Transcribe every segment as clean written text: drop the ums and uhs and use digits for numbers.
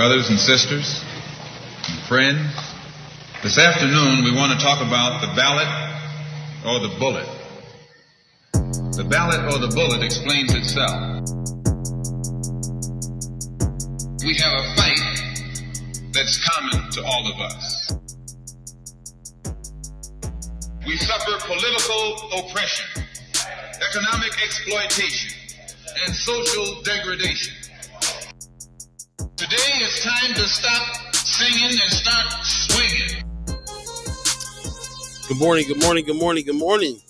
brothers and sisters and friends. This afternoon we want to talk about the ballot or the bullet. The ballot or the bullet explains itself. We have a fight that's common to all of us. We suffer political oppression, economic exploitation, and social degradation. Today it's time to stop singing and start swinging. Good morning, good morning, good morning, good morning.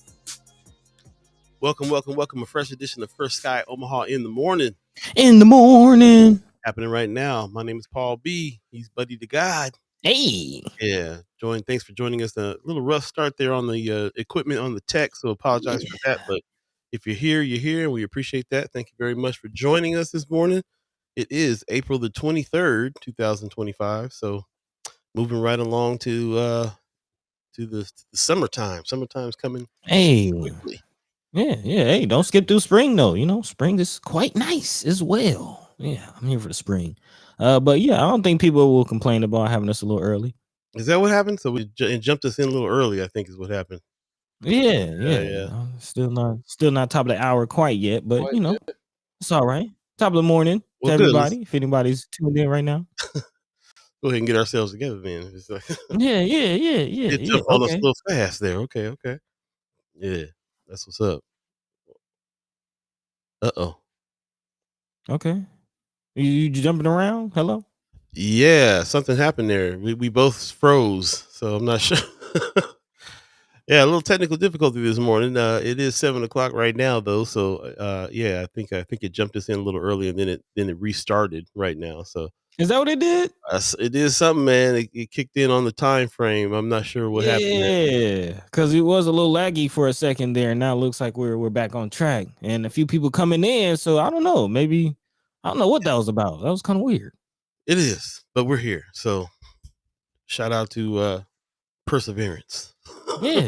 Welcome. A fresh edition of First Sky Omaha in the morning. In the morning. Happening right now. My name is Paul Beeee. He's buddy to Gawd. Hey. Yeah. Thanks for joining us. A little rough start there on the equipment on the tech, so apologize for that. But if you're here, you're here, and we appreciate that. Thank you very much for joining us this morning. It is April the 23rd, 2025. So moving right along to the summertime. Summertime's coming. Hey. Quickly. Yeah. Hey, don't skip through spring though. You know, spring is quite nice as well. Yeah, I'm here for the spring. But yeah, I don't think people will complain about having us a little early. Is that what happened? So it jumped us in a little early, I think is what happened. Yeah. Still not top of the hour quite yet, but you know, it's all right. Top of the morning to everybody. If anybody's tuned in right now. Go ahead and get ourselves together then. It's like Yeah. It jumped on us a little fast there. Okay. Yeah, that's what's up. Uh-oh. Okay. You jumping around? Hello? Yeah, something happened there. We both froze, so I'm not sure. Yeah, a little technical difficulty this morning. It is 7:00 right now though, so yeah, I think it jumped us in a little early, and then it restarted right now. So Is that what it did? it is something, man. It kicked in on the time frame. I'm not sure what happened there. Yeah, because it was a little laggy for a second there. Now it looks like we're back on track, and a few people coming in. So I don't know. Maybe I don't know what that was about. That was kind of weird. It is, but we're here. So shout out to perseverance. Yeah.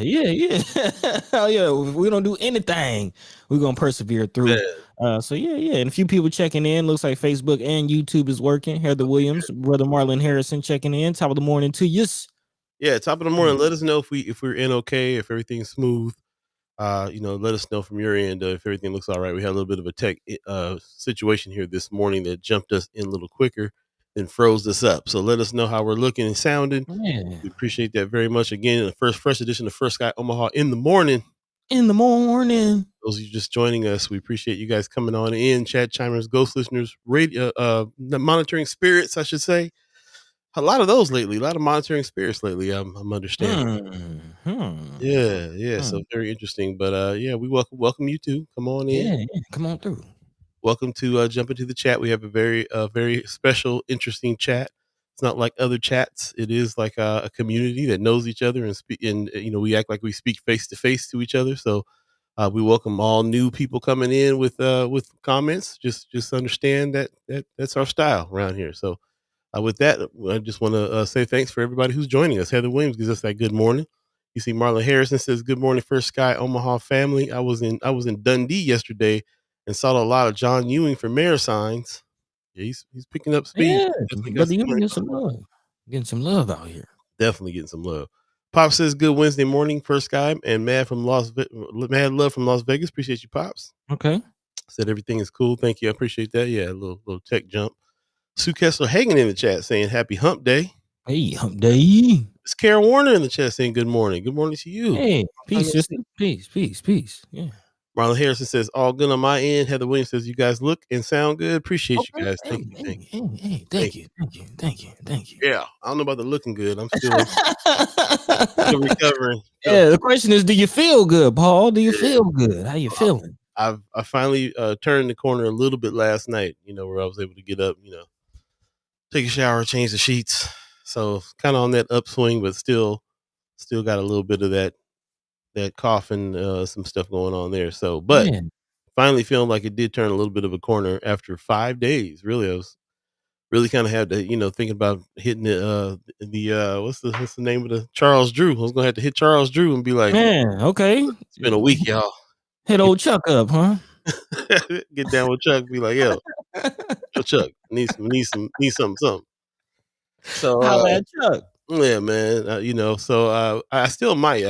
Oh yeah. If we don't do anything, we're gonna persevere through. So yeah. And a few people checking in. Looks like Facebook and YouTube is working. Heather Williams, brother Marlon Harrison checking in. Top of the morning to you. Yeah, top of the morning. Let us know if we're in okay, if everything's smooth. Let us know from your end if everything looks all right. We had a little bit of a tech situation here this morning that jumped us in a little quicker and froze us up. So let us know how we're looking and sounding. Yeah. We appreciate that very much. Again, the fresh edition of First Sky Omaha in the morning. In the morning. Those of you just joining us, we appreciate you guys coming on in. Chat chimers, ghost listeners, radio, monitoring spirits, I should say. A lot of those lately. A lot of monitoring spirits lately. I'm understanding. Yeah. So very interesting. But yeah, we welcome you too. Come on in. Yeah. Come on through. Welcome to jump into the chat. We have a very special, interesting chat. It's not like other chats. It is like a community that knows each other and speak. And we act like we speak face to face to each other. So we welcome all new people coming in with comments. Just understand that's our style around here. So with that, I just want to say thanks for everybody who's joining us. Heather Williams gives us that good morning. You see, Marlon Harrison says, "Good morning, First Sky Omaha family. I was in Dundee yesterday and saw a lot of John Ewing for mayor signs." Yeah, he's picking up speed. Yeah, brother, you getting some love. Getting some love out here. Definitely getting some love. Pop says, "Good Wednesday morning, First Sky," and Mad Love from Las Vegas. Appreciate you, Pops. Okay. Said everything is cool. Thank you. I appreciate that. Yeah, a little tech jump. Sue Kessler hanging in the chat saying happy hump day. Hey, hump day. It's Karen Warner in the chat saying good morning. Good morning to you. Hey, peace, sister. Peace. Yeah. Marlon Harrison says all good on my end. Heather Williams says you guys look and sound good. Appreciate you guys. Thank you. Thank you. Yeah, I don't know about the looking good. I'm still recovering. Yeah, the question is, do you feel good, Paul? Do you feel good? How you feeling? I finally turned the corner a little bit last night, where I was able to get up, take a shower, change the sheets. So kind of on that upswing, but still got a little bit of that cough and some stuff going on there. So, but finally feeling like it did turn a little bit of a corner after 5 days. Really, I was really kind of had to, thinking about hitting the what's the name of the Charles Drew. I was gonna have to hit Charles Drew and be like, man, okay, it's been a week, y'all. Hit old Chuck up, huh? Get down with Chuck. Be like, yo Chuck, need something. So, How about Chuck? yeah, man, I still might,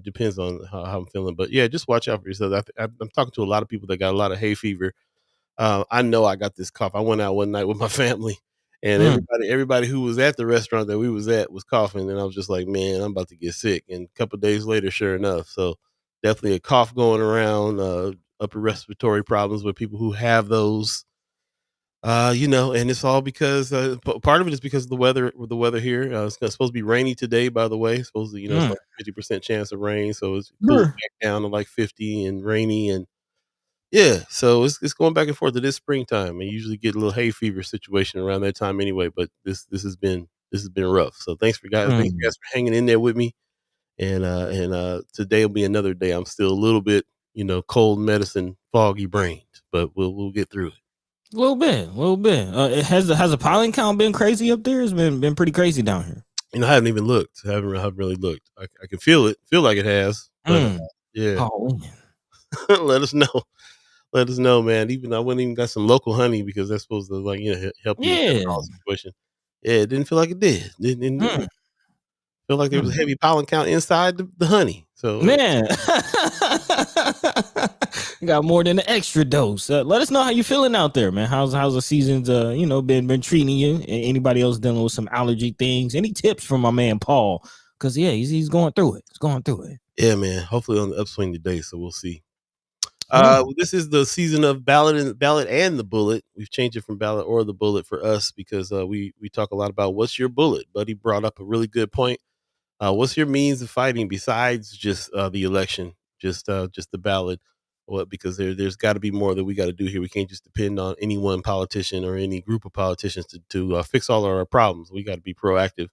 depends on how I'm feeling, but yeah, just watch out for yourself. I'm talking to a lot of people that got a lot of hay fever. I know I got this cough. I went out one night with my family, and Mm. everybody who was at the restaurant that we was at was coughing, and I was just like, man, I'm about to get sick. And a couple of days later, sure enough, so definitely a cough going around, upper respiratory problems with people who have those. And it's all because part of it is because of the weather. The weather here, supposed to be rainy today. By the way, supposed to, it's Mm. like 50% chance of rain, so it's cooled Brr. back down to like 50 and rainy, and yeah, so it's going back and forth. It is springtime, and you usually get a little hay fever situation around that time anyway. But this has been rough. So thanks Mm. guys for hanging in there with me, and today will be another day. I'm still a little bit, cold medicine, foggy brained, but we'll get through it. A little bit, a little bit. Has the pollen count been crazy up there? It's been pretty crazy down here. I haven't even looked. I haven't really looked. I can feel like it has, but Mm. yeah, Pollen. let us know. Let us know, man. Even I went even got some local honey because that's supposed to like help you with that Yeah. pollen situation. Yeah, it didn't feel like it did. Didn't Mm. feel like there was a Mm. heavy pollen count inside the honey. So Man, got more than an extra dose. Let us know how you feeling out there, man. How's the season's been treating you? Anybody else dealing with some allergy things? Any tips from my man Paul? Because yeah, he's going through it. He's going through it. yeah, man. Hopefully on the upswing today. So we'll see. Yeah. This is the season of ballot and the bullet. We've changed it from ballot or the bullet for us because we talk a lot about what's your bullet. Buddy brought up a really good point. What's your means of fighting besides just the election, just the ballot? What because there's got to be more that we got to do here. We can't just depend on any one politician or any group of politicians to fix all of our problems. We got to be proactive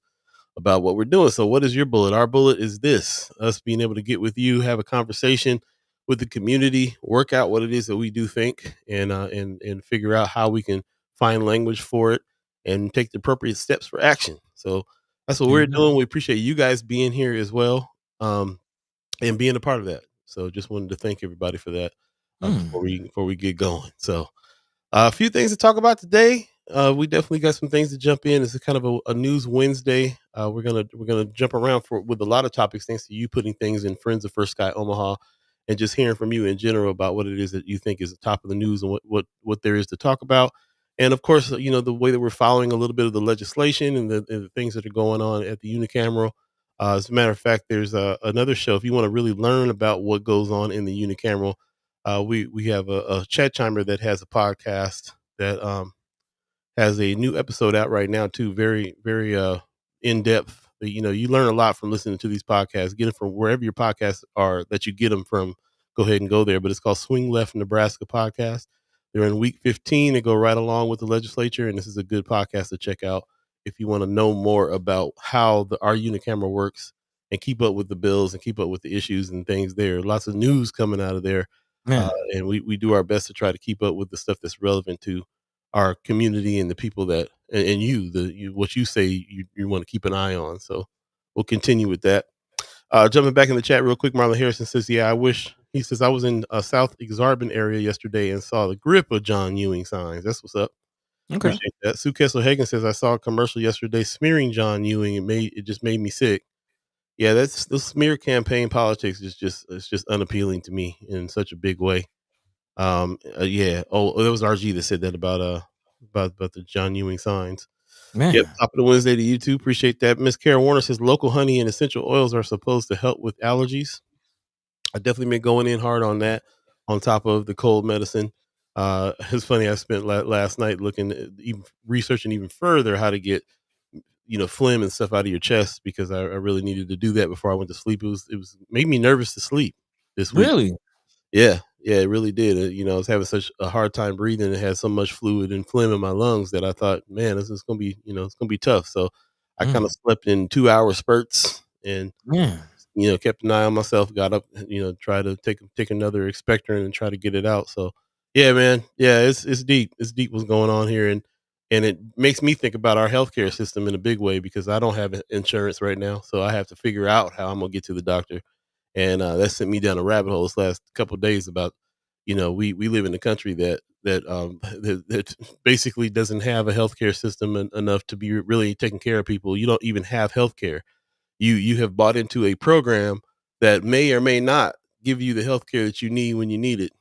about what we're doing. So, what is your bullet? Our bullet is this: us being able to get with you, have a conversation with the community, work out what it is that we do think, and figure out how we can find language for it and take the appropriate steps for action. So that's what we're Amen. doing. We appreciate you guys being here as well, and being a part of that. So just wanted to thank everybody for that before Mm. we get going. So a few things to talk about today. We definitely got some things to jump in. It's a kind of a news Wednesday. We're gonna jump around with a lot of topics thanks to you putting things in Friends of First Sky Omaha, and just hearing from you in general about what it is that you think is the top of the news and what there is to talk about. And of course, the way that we're following a little bit of the legislation and the things that are going on at the unicameral. As a matter of fact, there's another show if you want to really learn about what goes on in the unicameral. We have a chat chimer that has a podcast that has a new episode out right now too. Very very in depth. You learn a lot from listening to these podcasts. Get them from wherever your podcasts are that you get them from. Go ahead and go there. But it's called Swing Left Nebraska Podcast. They're in week 15. They go right along with the legislature, and this is a good podcast to check out if you want to know more about how our unicameral works and keep up with the bills and keep up with the issues and things there. Lots of news coming out of there, Man. and we do our best to try to keep up with the stuff that's relevant to our community and the people that and what you say you want to keep an eye on. So we'll continue with that. Jumping back in the chat real quick, Marlon Harrison says, "Yeah, I wish." He says, "I was in South Exarban area yesterday and saw the grip of John Ewing signs. That's what's up. Okay. Appreciate that." Sue Kessler Hagen says, "I saw a commercial yesterday smearing John Ewing. It just made me sick." Yeah, that's the smear campaign politics is just it's just unappealing to me in such a big way. Yeah. Oh, that was RG that said that about the John Ewing signs. Yep. Man. Top of the Wednesday to you too. Appreciate that. Miss Kara Warner says local honey and essential oils are supposed to help with allergies. I definitely been going in hard on that. On top of the cold medicine. It's funny. I spent last night looking at even researching even further how to get phlegm and stuff out of your chest because I really needed to do that before I went to sleep. It was made me nervous to sleep this week. Really? Yeah, yeah, it really did. I was having such a hard time breathing. It had so much fluid and phlegm in my lungs that I thought, man, this is gonna be, it's gonna be tough. So I kind Mm. of slept in 2 hour spurts and Man. kept an eye on myself. Got up, try to take another expectorant and try to get it out. So yeah, man, yeah, it's deep. It's deep what's going on here, and it makes me think about our healthcare system in a big way because I don't have insurance right now, so I have to figure out how I'm gonna get to the doctor and that sent me down a rabbit hole this last couple of days about we live in a country that that basically doesn't have a healthcare system enough to be really taking care of people. You don't even have healthcare. You have bought into a program that may or may not give you the healthcare that you need when you need it.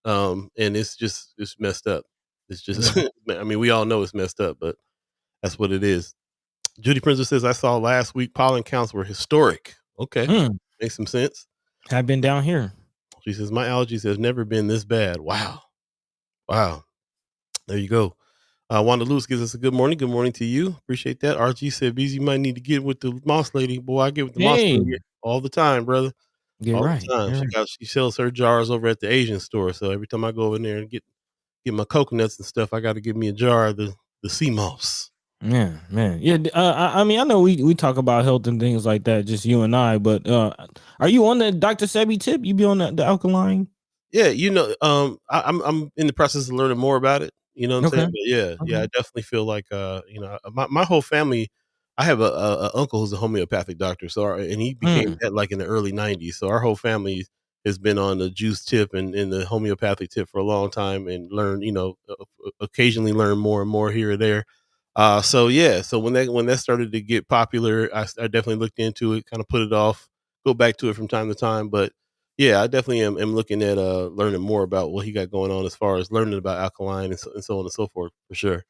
And it's messed up. It's just, Yeah. I mean, we all know it's messed up, but that's what it is. Judy Princess says, I saw last week pollen counts were historic. Okay. Mm, Makes some sense. I've been down here. She says, my allergies have never been this bad. Wow. Wow. There you go. Wanda Lewis gives us a good morning. Good morning to you. Appreciate that. RG said, Beezy, you might need to get with the Moss lady. Boy, I get with the Moss Hey, lady all the time, brother. get All right. the time. Get right. She sells her jars over at the Asian store. So every time I go in there and get my coconuts and stuff, I got to give me a jar of the sea moss. Man, man. Yeah. I mean, I know we talk about health and things like that, just you and I, but are you on the Dr. Sebi tip? You be on the alkaline? Yeah, I'm in the process of learning more about it. You know what I'm Okay. saying? But yeah, Okay. I definitely feel like my whole family. I have a uncle who's a homeopathic doctor, and he became Mm, that like in the early '90s. So our whole family has been on the juice tip and the homeopathic tip for a long time, and learn occasionally learn more and more here or there. So yeah, so when that started to get popular, I definitely looked into it, kind of put it off, go back to it from time to time, but yeah, I definitely am looking at learning more about what he got going on as far as learning about alkaline and so on and so forth for sure.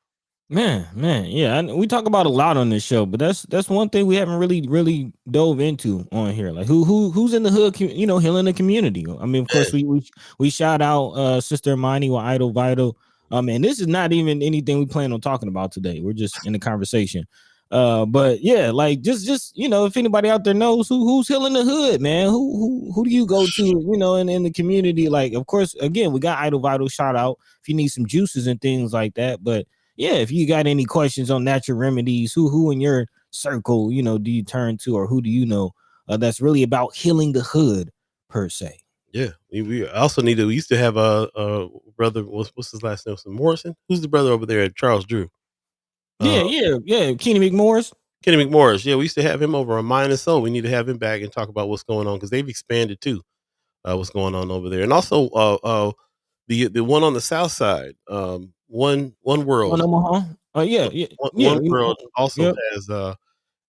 man. Yeah, we talk about a lot on this show, but that's one thing we haven't really dove into on here. Like who's in the hood, healing the community. I mean, of Yeah, course, we shout out Sister Imani with Idol Vital. And this is not even anything we plan on talking about today. We're just in the conversation. But yeah, like just if anybody out there knows who's healing the hood, man, who do you go to, in the community? Like, of course, again, we got Idol Vital shout out if you need some juices and things like that. But yeah, if you got any questions on natural remedies, who in your circle, do you turn to, or who do you know that's really about healing the hood per se? yeah. We also we used to have a brother. What's his last name? Morrison. Who's the brother over there at Charles Drew? Uh, Yeah. Kenny McMorris. Kenny McMorris. Yeah, we used to have him over on Mine and Soul. We need to have him back and talk about what's going on because they've expanded too. What's going on over there, and also the one on the south side, one On world. Omaha. One Yeah. One World also Yep.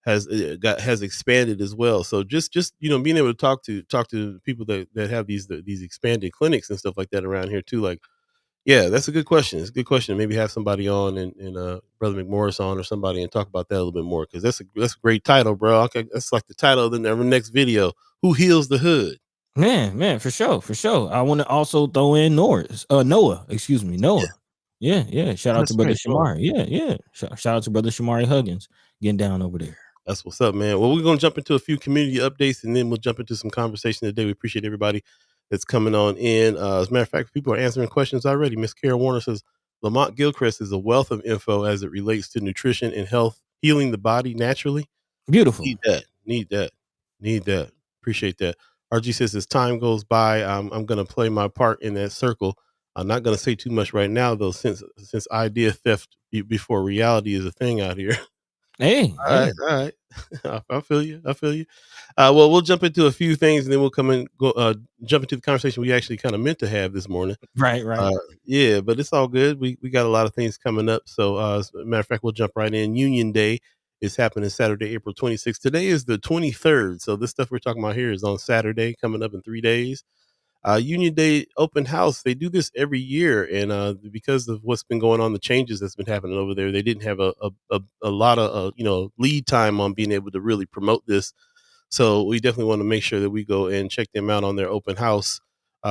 has expanded as well. So just being able to talk to people that have these expanded clinics and stuff like that around here too. Like, yeah, that's a good question. It's a good question. Maybe have somebody on and Brother McMorris on or somebody and talk about that a little bit more because that's a great title, bro. Okay, that's like the title of the next video. Who heals the hood? Man, for sure, for sure. I want to also throw in Noah, excuse me, Yeah, Noah. Yeah. Shout out to that's brother right. Sure. Shamari. Yeah. Shout out to brother Shamari Huggins getting down over there. That's what's up, man. Well, we're gonna jump into a few community updates, and then we'll jump into some conversation today. We appreciate everybody that's coming on in. As a matter of fact, people are answering questions already. Miss Kara Warner says Lamont Gilchrist is a wealth of info as it relates to nutrition and health, healing the body naturally. Beautiful. Need that. Need that. Need that. Appreciate that. RG says as time goes by, I'm gonna play my part in that circle. I'm not gonna say too much right now, though, since idea theft before reality is a thing out here. All right, Hey. all right. I feel you. I feel you. Well, we'll jump into a few things, and then we'll come and go. Jump into the conversation we actually kind of meant to have this morning. Right. Uh, yeah, but it's all good. We got a lot of things coming up. So, as a matter of fact, we'll jump right in. Union Day is happening Saturday, April 26th. Today is the 23rd. So this stuff we're talking about here is on Saturday, coming up in 3 days. Union Day open house. They do this every year, and because of what's been going on, the changes that's been happening over there, they didn't have a lot of lead time on being able to really promote this. So we definitely want to make sure that we go and check them out on their open house.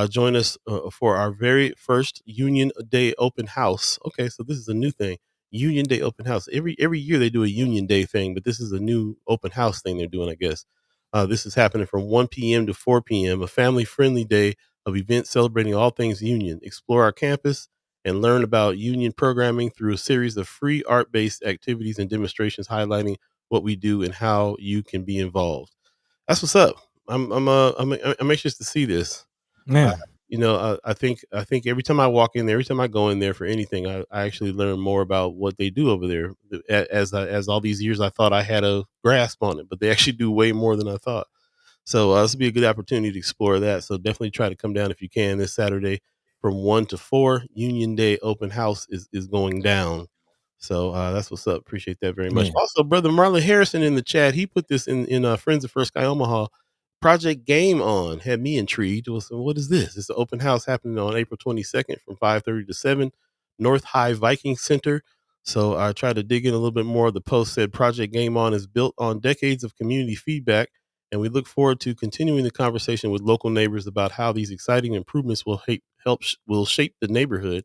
Join us for our very first Union Day open house. Okay, so this is a new thing. Union Day open house. Every year they do a Union Day thing, but this is a new open house thing they're doing, I guess. This is happening from 1 p.m. to 4 p.m., a family friendly day of events celebrating all things Union. Explore our campus and learn about Union programming through a series of free art based activities and demonstrations highlighting what we do and how you can be involved. That's what's up. I'm anxious to see this. Uh, Man. I think every time I walk in there, every time I go in there for anything, I actually learn more about what they do over there. As all these years, I thought I had a grasp on it, but they actually do way more than I thought. So this will be a good opportunity to explore that. So definitely try to come down if you can this Saturday, from 1 to 4. Union Day open house is going down. So that's what's up. Appreciate that very much. Yeah. Also, brother Marlon Harrison in the chat, he put this in Friends of First Sky Omaha. Project Game On had me intrigued. What is this? It's an open house happening on April 22nd from 5:30 to 7, North High Viking Center. So I tried to dig in a little bit more. The post said Project Game On is built on decades of community feedback, and we look forward to continuing the conversation with local neighbors about how these exciting improvements will shape the neighborhood.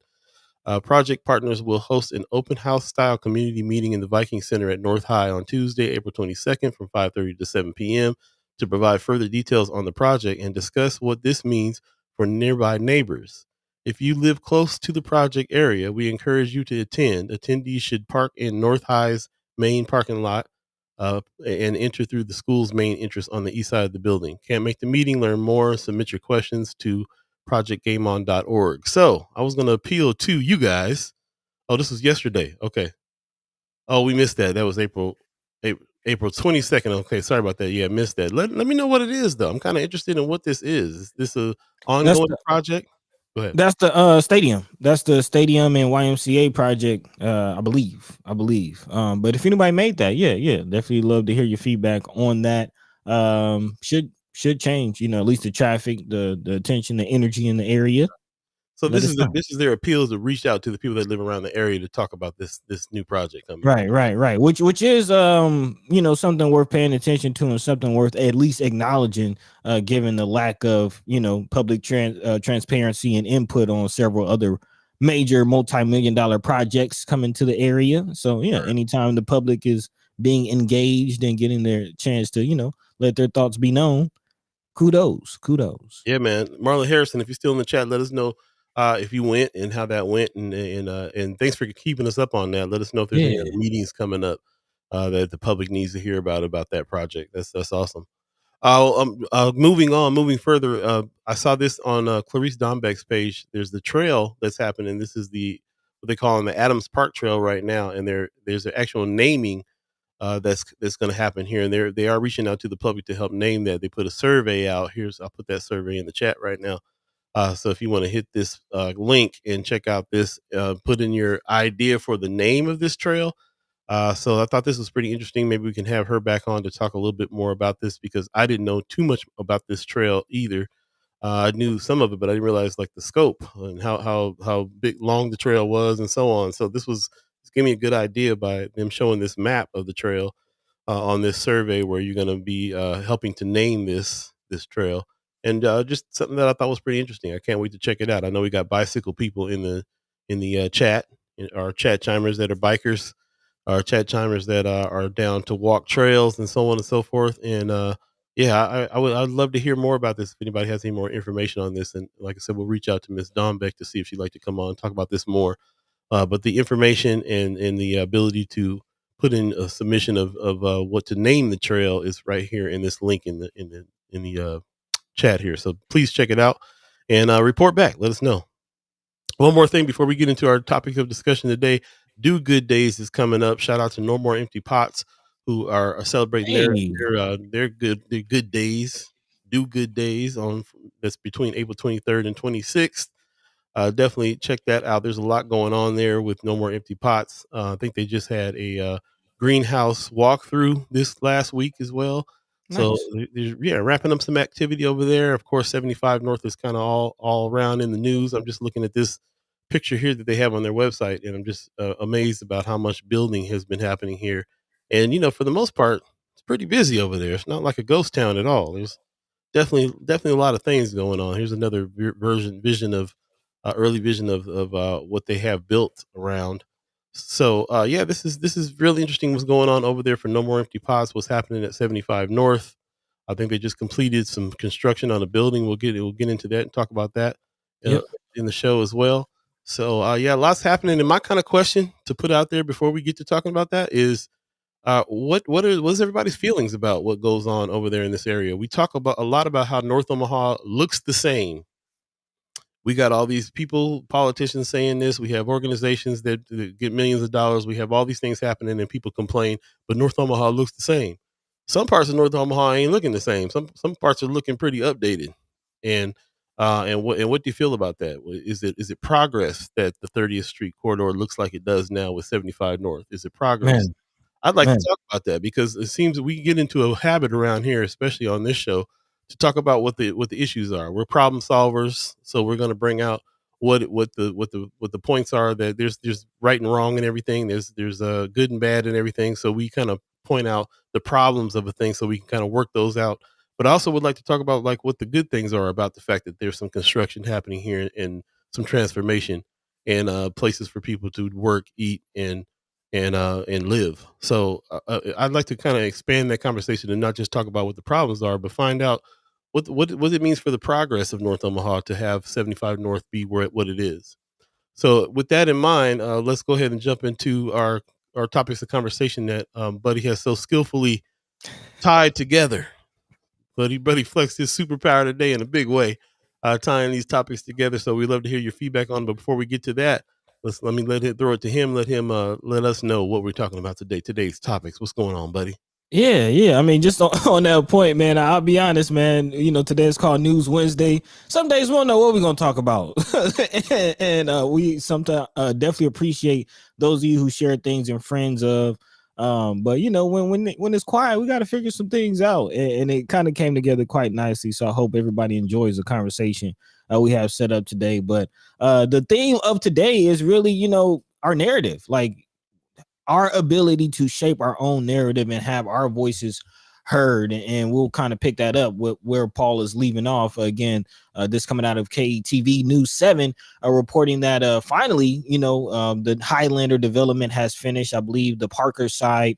Project partners will host an open house style community meeting in the Viking Center at North High on Tuesday, April 22nd from 5:30 to 7 p.m. to provide further details on the project and discuss what this means for nearby neighbors. If you live close to the project area, we encourage you to attend. Attendees should park in North High's main parking lot and enter through the school's main entrance on the east side of the building. Can't make the meeting? Learn more. Submit your questions to projectgameon.org. So I was going to appeal to you guys. Oh, this was yesterday. Okay. Oh, we missed that. That was April 22nd. Okay. Sorry about that. Yeah, missed that. Let me know what it is, though. I'm kind of interested in what this is. Is this a That's ongoing the project? Go ahead. that's the stadium. That's the stadium and YMCA project. I believe. But if anybody made that, yeah, definitely love to hear your feedback on that. Should change, at least the traffic, the attention, the energy in the area. So Let us know. this is their appeals to reach out to the people that live around the area to talk about this new project coming. Right. Which is something worth paying attention to and something worth at least acknowledging, given the lack of public transparency and input on several other major multi-million-dollar projects coming to the area. So anytime the public is being engaged and getting their chance to let their thoughts be known, kudos. Yeah, man. Marlon Harrison, if you're still in the chat, let us know if you went and how that went, and thanks for keeping us up on that. Let us know if there's any other meetings coming up that the public needs to hear about that project. That's awesome. Moving further. I saw this on Clarice Dombeck's page. There's the trail that's happening. This is what they call the Adams Park Trail right now, and there's an actual naming that's going to happen here, and they are reaching out to the public to help name that. They put a survey out. I'll put that survey in the chat right now. So if you want to hit this link and check out this, put in your idea for the name of this trail. So I thought this was pretty interesting. Maybe we can have her back on to talk a little bit more about this, because I didn't know too much about this trail either. I knew some of it, but I didn't realize like the scope and how long the trail was and so on. So this gave me a good idea by them showing this map of the trail on this survey where you're going to be helping to name this trail. And just something that I thought was pretty interesting. I can't wait to check it out. I know we got bicycle people in the chat, our chat chimers that are bikers, our chat chimers that are down to walk trails and so on and so forth. And I'd love to hear more about this if anybody has any more information on this. And like I said, we'll reach out to Miss Dombeck to see if she'd like to come on and talk about this more. But the information and the ability to put in a submission of what to name the trail is right here in this link in the chat here. So please check it out and report back. Let us know. One more thing before we get into our topic of discussion today. Do Good Days is coming up. Shout out to No More Empty Pots, who are celebrating their good days. Do Good Days that's between April 23rd and 26th. Definitely check that out. There's a lot going on there with No More Empty Pots. I think they just had a greenhouse walkthrough this last week as well. So wrapping up some activity over there. Of course, 75 North is kind of all around in the news. I'm just looking at this picture here that they have on their website, and I'm just amazed about how much building has been happening here. And for the most part, it's pretty busy over there. It's not like a ghost town at all. There's definitely a lot of things going on. Here's another vision of early vision of what they have built around. So this is really interesting what's going on over there for No More Empty Pots. What's happening at 75 North? I think they just completed some construction on a building. We'll get into that and talk about that in the show as well. So lots happening. And my kind of question to put out there before we get to talking about that is, what's everybody's feelings about what goes on over there in this area? We talk a lot about how North Omaha looks the same. We got all these politicians saying this. We have organizations that get millions of dollars. We have all these things happening and people complain, but North Omaha looks the same. Some parts of North Omaha ain't looking the same. Some parts are looking pretty updated. And And what do you feel about that? Is it progress that the 30th Street corridor looks like it does now with 75 North? Is it progress? Man, I'd like to man. talk about that because it seems that we get into a habit around here, especially on this show, to talk about what the issues are. We're problem solvers, so we're going to bring out what the points are. That there's right and wrong and everything. There's good and bad and everything. So we kind of point out the problems of a thing, so we can kind of work those out. But I also would like to talk about like what the good things are about the fact that there's some construction happening here and some transformation and places for people to work, eat, and live. So I'd like to kind of expand that conversation and not just talk about what the problems are, but find out what it means for the progress of North Omaha to have 75 North be what it is. So with that in mind, let's go ahead and jump into our topics of conversation that Buddy has so skillfully tied together. Buddy flexed his superpower today in a big way, tying these topics together. So we'd love to hear your feedback on. But before we get to that, let me throw it to him. Let him let us know what we're talking about today. Today's topics. What's going on, buddy? Yeah. I mean, just on that point, man, I'll be honest, man. Today is called News Wednesday. Some days we don't know what we're gonna talk about, and we sometimes definitely appreciate those of you who share things and friends of. But when it's quiet, we got to figure some things out, and it kind of came together quite nicely. So I hope everybody enjoys the conversation we have set up today. But the theme of today is really, our narrative, like our ability to shape our own narrative and have our voices heard. And we'll kind of pick that up with where Paul is leaving off again. This coming out of KTV News 7, reporting that finally, the Highlander development has finished. I believe the Parker side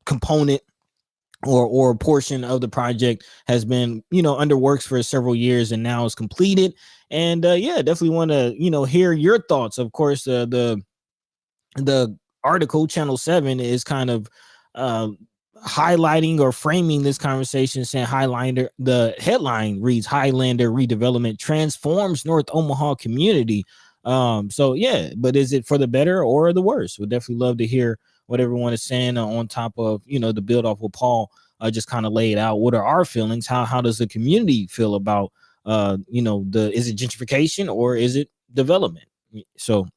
component or a portion of the project has been, under works for several years and now is completed. And definitely want to, hear your thoughts. Of course, the article Channel 7 is kind of highlighting or framing this conversation, saying Highlander, the headline reads Highlander redevelopment transforms North Omaha community. But is it for the better or the worse? We'd definitely love to hear what everyone is saying on top of, the build off what Paul just kind of laid out. What are our feelings? How does the community feel about, is it gentrification or is it development? So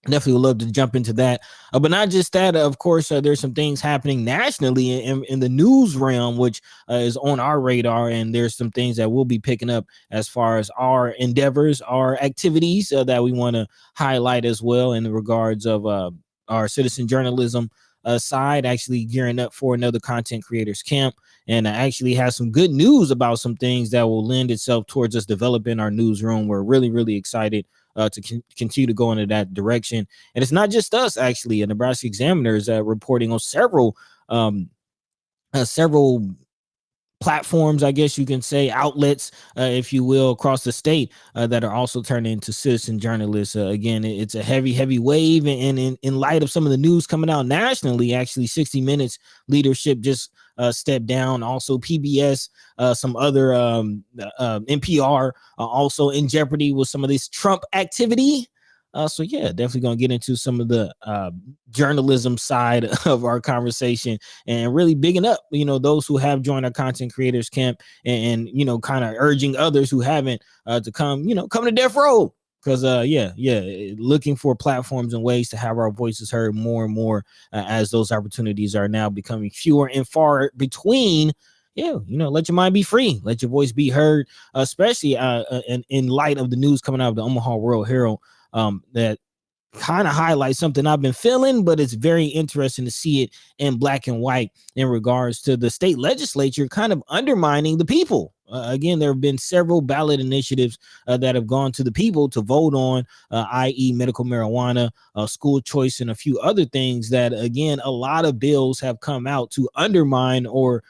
definitely would love to jump into that, but not just that. Of course, there's some things happening nationally in the news realm, which is on our radar, and there's some things that we'll be picking up as far as our endeavors, our activities that we want to highlight as well in the regards of our citizen journalism side, actually gearing up for another content creators camp, and actually has some good news about some things that will lend itself towards us developing our newsroom. We're really, really excited to continue to go into that direction. And it's not just us, actually. Nebraska Examiner is reporting on several platforms, I guess you can say, outlets, if you will, across the state that are also turning into citizen journalists. Again, it's a heavy wave. And in light of some of the news coming out nationally, actually 60 Minutes leadership just stepped down. Also PBS, some other NPR also in jeopardy with some of this Trump activity. Definitely gonna get into some of the journalism side of our conversation and really bigging up, those who have joined our content creators camp and kind of urging others who haven't to come to death row. Because looking for platforms and ways to have our voices heard more and more as those opportunities are now becoming fewer and far between. Let your mind be free, let your voice be heard, especially in light of the news coming out of the Omaha World Herald that kind of highlights something I've been feeling, but it's very interesting to see it in black and white in regards to the state legislature kind of undermining the people. Again, there have been several ballot initiatives that have gone to the people to vote on, i.e. medical marijuana, school choice, and a few other things that, again, a lot of bills have come out to undermine or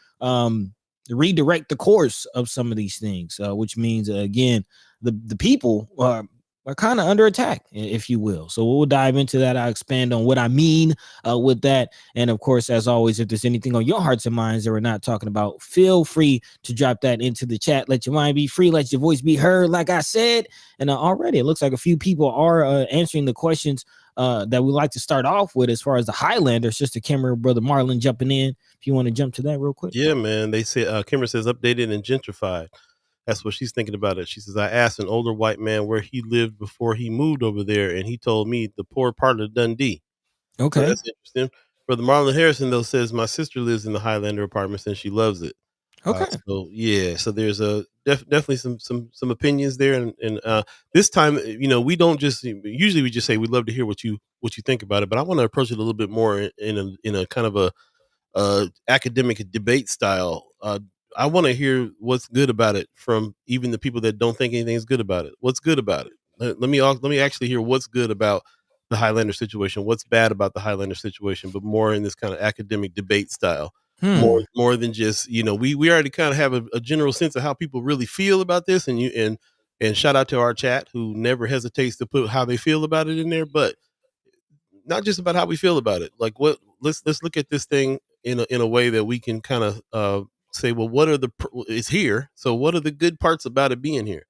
redirect the course of some of these things, which means, again, the people are kind of under attack, if you will. So we'll dive into that. I'll expand on what I mean with that. And of course, as always, if there's anything on your hearts and minds that we're not talking about, feel free to drop that into the chat. Let your mind be free. Let your voice be heard, like I said. And already it looks like a few people are answering the questions that we like to start off with as far as the Highlander. Sister Kimmer, Brother Marlon jumping in. If you want to jump to that real quick. Yeah, man. They say Kimmer says updated and gentrified. That's what she's thinking about it. She says, I asked an older white man where he lived before he moved over there, and he told me the poor part of Dundee. So Okay. that's interesting. Brother Marlon Harrison, though, says, my sister lives in the Highlander apartments and she loves it. Okay. So yeah, so there's definitely some opinions there, and this time, we don't just usually we just say we'd love to hear what you think about it, but I want to approach it a little bit more in a kind of a academic debate style. I want to hear what's good about it from even the people that don't think anything's good about it. What's good about it? Let me actually hear what's good about the Highlander situation. What's bad about the Highlander situation? But more in this kind of academic debate style. More than just we already kind of have a general sense of how people really feel about this, and shout out to our chat who never hesitates to put how they feel about it in there, but not just about how we feel about it. Like let's look at this thing in a way that we can kind of say, well, what are it's here, so what are the good parts about it being here,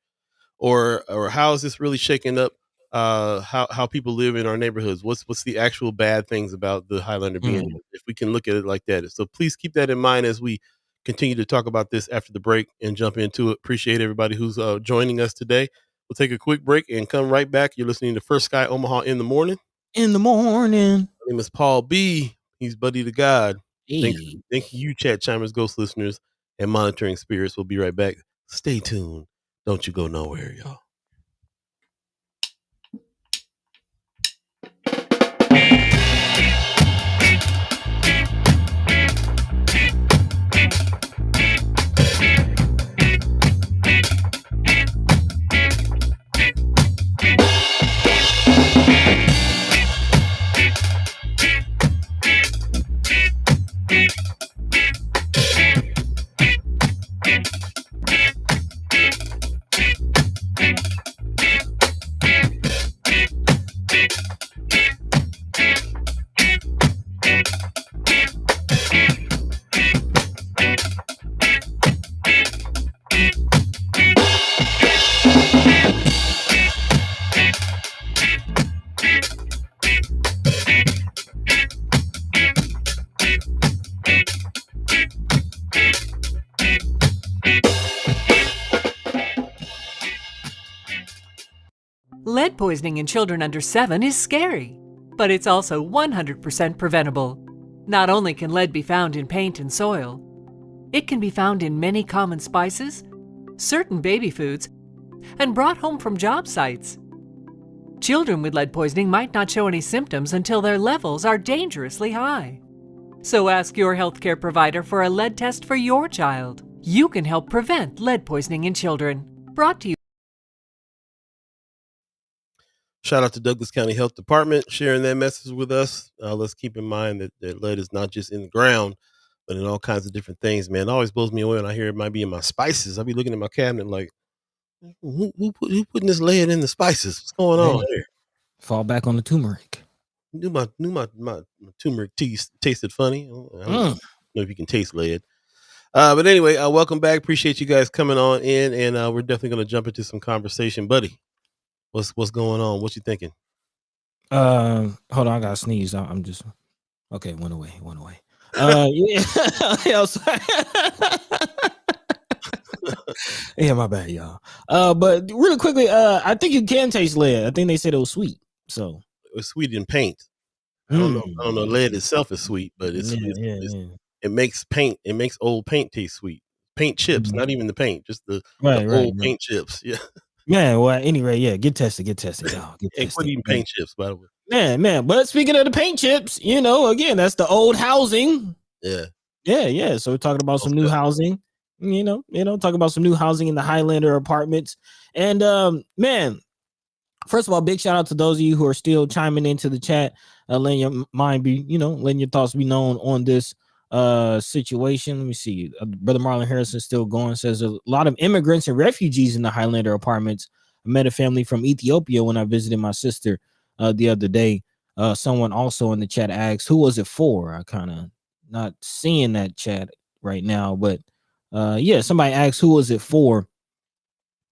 or how is this really shaking up how people live in our neighborhoods? What's the actual bad things about the Highlander being here? If we can look at it like that. So please keep that in mind as we continue to talk about this after the break and jump into it. Appreciate everybody who's joining us today. We'll take a quick break and come right back. You're listening to First Sky Omaha in the morning. My name is Paul B. He's buddy to God. Hey. Thank you, Chat Chimers, Ghost listeners, and Monitoring Spirits. We'll be right back. Stay tuned. Don't you go nowhere, y'all. Lead poisoning in children under 7 is scary, but it's also 100% preventable. Not only can lead be found in paint and soil, it can be found in many common spices, certain baby foods, and brought home from job sites. Children with lead poisoning might not show any symptoms until their levels are dangerously high. So ask your healthcare provider for a lead test for your child. You can help prevent lead poisoning in children. Brought to you. Shout out to Douglas County Health Department sharing that message with us. Let's keep in mind that lead is not just in the ground, but in all kinds of different things, man. It always blows me away when I hear it might be in my spices. I'll be looking at my cabinet like, who putting this lead in the spices? What's going on here? Fall back on the turmeric. Knew my turmeric tasted funny. I don't know if you can taste lead. But anyway, welcome back. Appreciate you guys coming on in, and we're definitely going to jump into some conversation, buddy. What's going on? What you thinking? Hold on, I gotta sneeze. I'm just okay. Went away. Yeah, yeah, my bad, y'all. But really quickly, I think you can taste lead. I think they said it was sweet. So it was sweet in paint. I don't know. Lead itself is sweet, but it makes paint. It makes old paint taste sweet. Paint chips, not even the paint, just the old paint chips. Yeah. Yeah, well, anyway, yeah, get tested, y'all. Quit eating paint chips, by the way. Man. But speaking of the paint chips, again, that's the old housing. Yeah. So we're talking about some new housing. Talk about some new housing in the Highlander apartments. And man, first of all, big shout out to those of you who are still chiming into the chat, letting your mind be, letting your thoughts be known on this situation. Let me see. Brother Marlon Harrison still going, says a lot of immigrants and refugees in the Highlander apartments. I met a family from Ethiopia when I visited my sister the other day. Someone also in the chat asked, who was it for? I kind of not seeing that chat right now, but yeah, somebody asked, who was it for?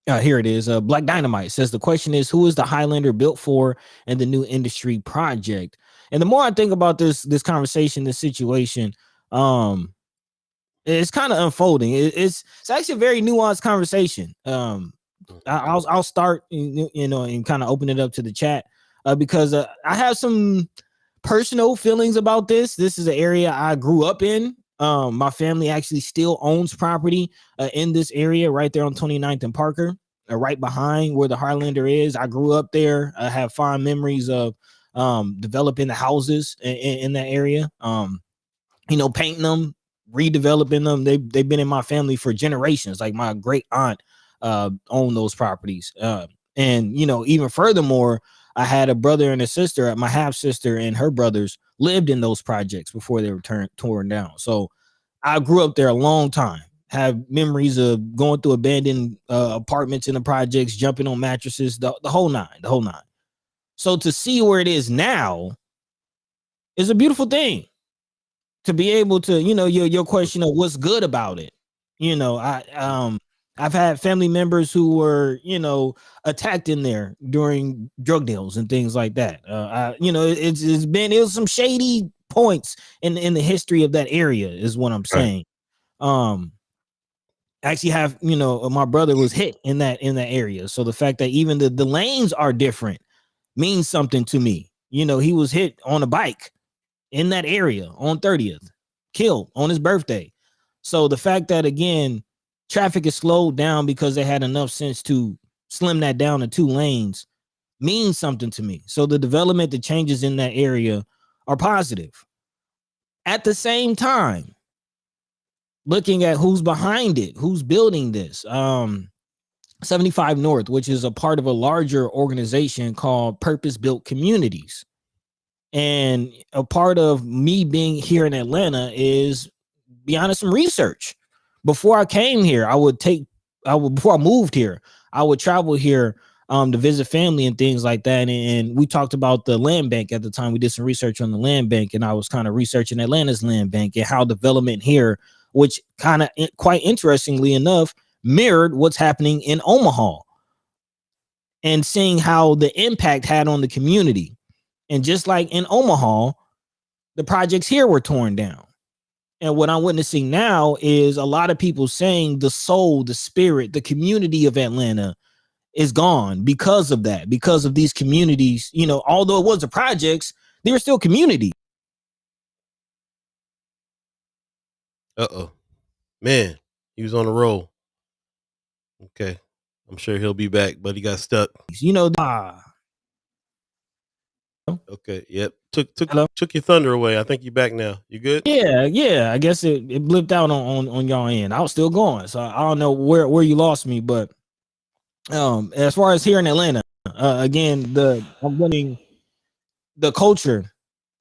Here it is. Black Dynamite says the question is, who is the Highlander built for and the new industry project? And the more I think about this conversation, this situation, It's kind of unfolding. It's actually a very nuanced conversation. I'll start, and kind of open it up to the chat, because I have some personal feelings about this. This is an area I grew up in. My family actually still owns property in this area right there on 29th and Parker, right behind where the Harlander is. I grew up there. I have fond memories of developing the houses in that area. Painting them, redeveloping them. They've been in my family for generations. Like my great aunt owned those properties. And even furthermore, I had a brother and a sister. My half sister and her brothers lived in those projects before they were torn down. So I grew up there a long time. Have memories of going through abandoned apartments in the projects, jumping on mattresses, the whole nine. So to see where it is now is a beautiful thing. To be able to, your question of what's good about it. I've had family members who were, attacked in there during drug deals and things like that. It was some shady points in the history of that area, is what I'm saying. Right. Actually have, my brother was hit in that area. So the fact that even the lanes are different means something to me. He was hit on a bike in that area on 30th, killed on his birthday. So the fact that, again, traffic is slowed down because they had enough sense to slim that down to 2 lanes means something to me. So the development, the changes in that area are positive. At the same time, looking at who's behind it, who's building this, 75 North, which is a part of a larger organization called Purpose Built Communities. And a part of me being here in Atlanta is, be honest, some research. Before I came here, before I moved here, I would travel here to visit family and things like that. And we talked about the land bank at the time. We did some research on the land bank, and I was kind of researching Atlanta's land bank and how development here, which kind of, quite interestingly enough, mirrored what's happening in Omaha, and seeing how the impact had on the community. And just like in Omaha, the projects here were torn down. And what I'm witnessing now is a lot of people saying the soul, the spirit, the community of Atlanta is gone because of that, because of these communities. Although it was the projects, they were still community. Man, he was on a roll. Okay. I'm sure he'll be back, but he got stuck. Okay. Yep. Took your thunder away. I think you're back now. You good? Yeah. I guess it blipped out on y'all end. I was still going, so I don't know where you lost me, but as far as here in Atlanta, again, I'm winning. The culture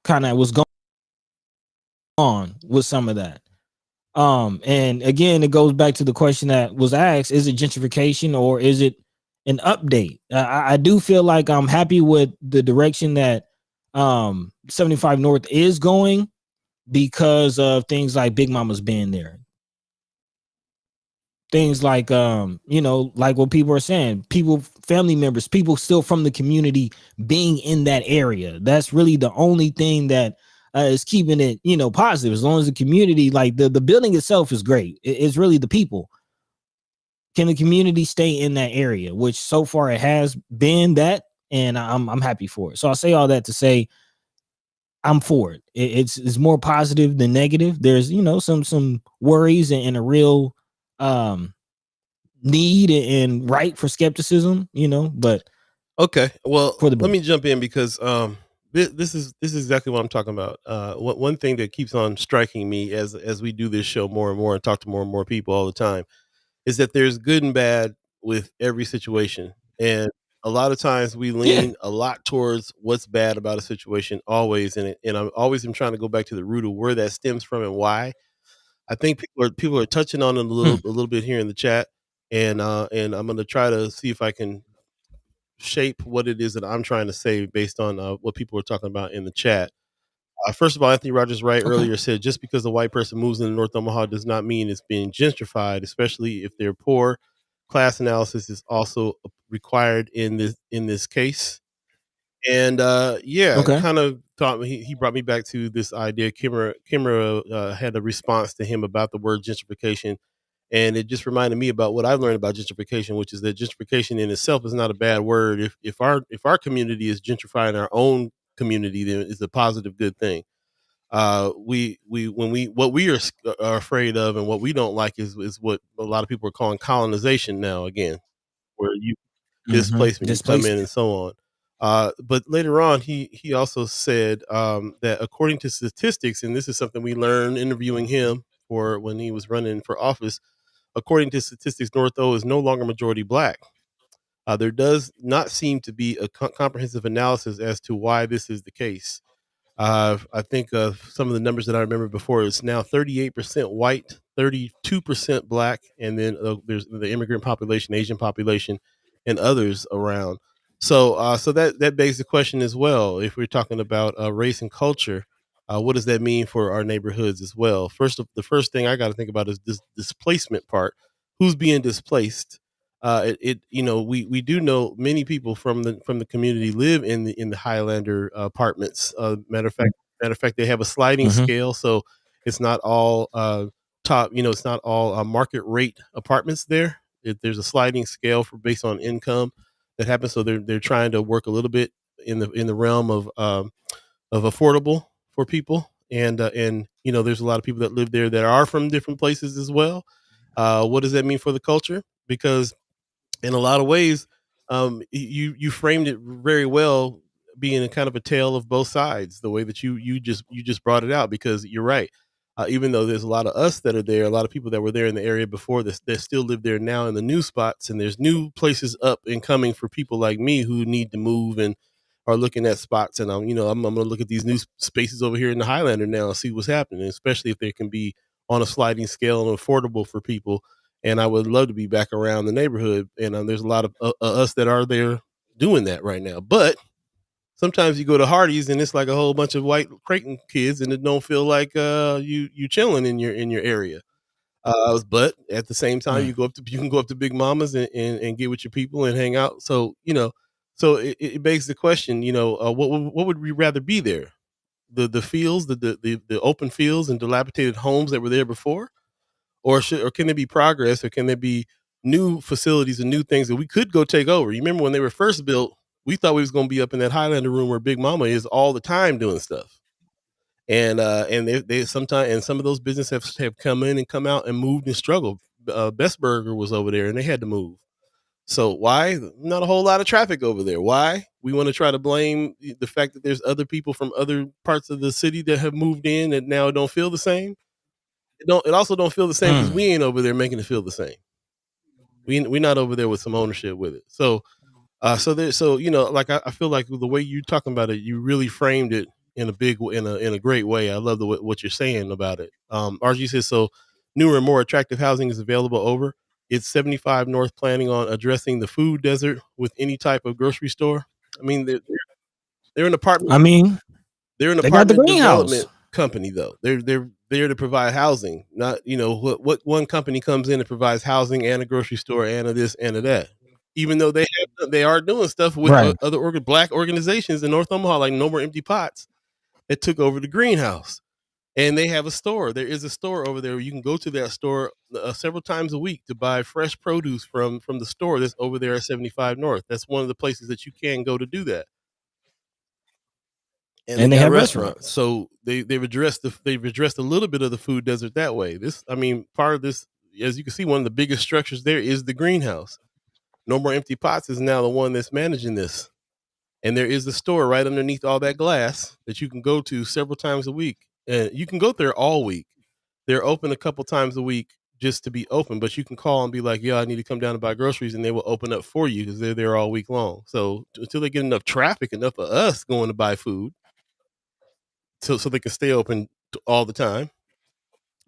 kind of was going on with some of that. And again, it goes back to the question that was asked: is it gentrification or is it an update? I do feel like I'm happy with the direction that 75 North is going, because of things like Big Mama's being there. Things like like what people are saying, family members, people still from the community being in that area. That's really the only thing that is keeping it, positive. As long as the community, like the building itself is great. It's really the people. Can the community stay in that area? Which so far it has been that, and I'm happy for it. So I'll say all that to say I'm for it. It's more positive than negative. There's some worries and a real need and right for skepticism, but okay. Well, let me jump in, because this is exactly what I'm talking about. One thing that keeps on striking me as we do this show more and more and talk to more and more people all the time is that there's good and bad with every situation. And a lot of times we lean a lot towards what's bad about a situation always. And I'm always trying to go back to the root of where that stems from and why. I think people are touching on it a little bit here in the chat. And I'm going to try to see if I can shape what it is that I'm trying to say based on what people are talking about in the chat. First of all, Anthony Rogers earlier said, just because a white person moves into North Omaha does not mean it's being gentrified, especially if they're poor. Class analysis is also required in this case. And kind of taught me. He brought me back to this idea. Kimura had a response to him about the word gentrification, and it just reminded me about what I've learned about gentrification, which is that gentrification in itself is not a bad word. If our community is gentrifying our own community, then it's a positive, good thing. We when we what we are afraid of and what we don't like is what a lot of people are calling colonization now again, where you displacement, you come in and so on. But later on, he also said that according to statistics, and this is something we learned interviewing him for when he was running for office. According to statistics, North O is no longer majority black. There does not seem to be a comprehensive analysis as to why this is the case. I think some of the numbers that I remember before, it's now 38% white, 32% black, and then there's the immigrant population, Asian population, and others around. So that begs the question as well. If we're talking about race and culture, what does that mean for our neighborhoods as well? The first thing I got to think about is this displacement part. Who's being displaced? We do know many people from the community live in the Highlander apartments. Matter of fact, they have a sliding scale, so it's not all top. It's not all market rate apartments there. There's a sliding scale for based on income that happens. So they're trying to work a little bit in the realm of affordable for people, and there's a lot of people that live there that are from different places as well. What does that mean for the culture? Because in a lot of ways, you framed it very well, being a kind of a tale of both sides. The way that you just brought it out, because you're right. Even though there's a lot of us that are there, a lot of people that were there in the area before this that still live there now in the new spots, and there's new places up and coming for people like me who need to move and are looking at spots. And I'm going to look at these new spaces over here in the Highlander now and see what's happening, especially if they can be on a sliding scale and affordable for people. And I would love to be back around the neighborhood. And there's a lot of us that are there doing that right now. But sometimes you go to Hardee's and it's like a whole bunch of white Creighton kids, and it don't feel like you chilling in your area. But at the same time, you can go up to Big Mama's and get with your people and hang out. So it begs the question, what would we rather be there? The fields, the open fields and dilapidated homes that were there before, or can there be progress, or can there be new facilities and new things that we could go take over? You remember when they were first built, we thought we was going to be up in that Highlander room where Big Mama is all the time doing stuff. And they sometimes, and some of those businesses have come in and come out and moved and struggled. Best Burger was over there and they had to move. So why? Not a whole lot of traffic over there. Why? We want to try to blame the fact that there's other people from other parts of the city that have moved in and now don't feel the same. It also don't feel the same because we ain't over there making it feel the same. We're not over there with some ownership with it. Like I feel like the way you talking about it, you really framed it in a great way. I love what you're saying about it. RG says, so newer and more attractive housing is available over. It's 75 North planning on addressing the food desert with any type of grocery store. I mean, they're an apartment. I mean, they're an they got the apartment greenhouse development company, though. They're there to provide housing. Not what one company comes in and provides housing and a grocery store and a this and a that. Even though they are doing stuff with other black organizations in North Omaha, like No More Empty Pots, that took over the greenhouse. And they have a store. There is a store over there. You can go to that store several times a week to buy fresh produce from the store that's over there at 75 North. That's one of the places that you can go to do that. And they have restaurants. So they've addressed a little bit of the food desert that way. Part of this, as you can see, one of the biggest structures there is the greenhouse. No More Empty Pots is now the one that's managing this. And there is a store right underneath all that glass that you can go to several times a week. And you can go there all week. They're open a couple times a week just to be open, but you can call and be like, yeah, I need to come down to buy groceries, and they will open up for you because they're there all week long. So until they get enough traffic, enough of us going to buy food, so they can stay open all the time.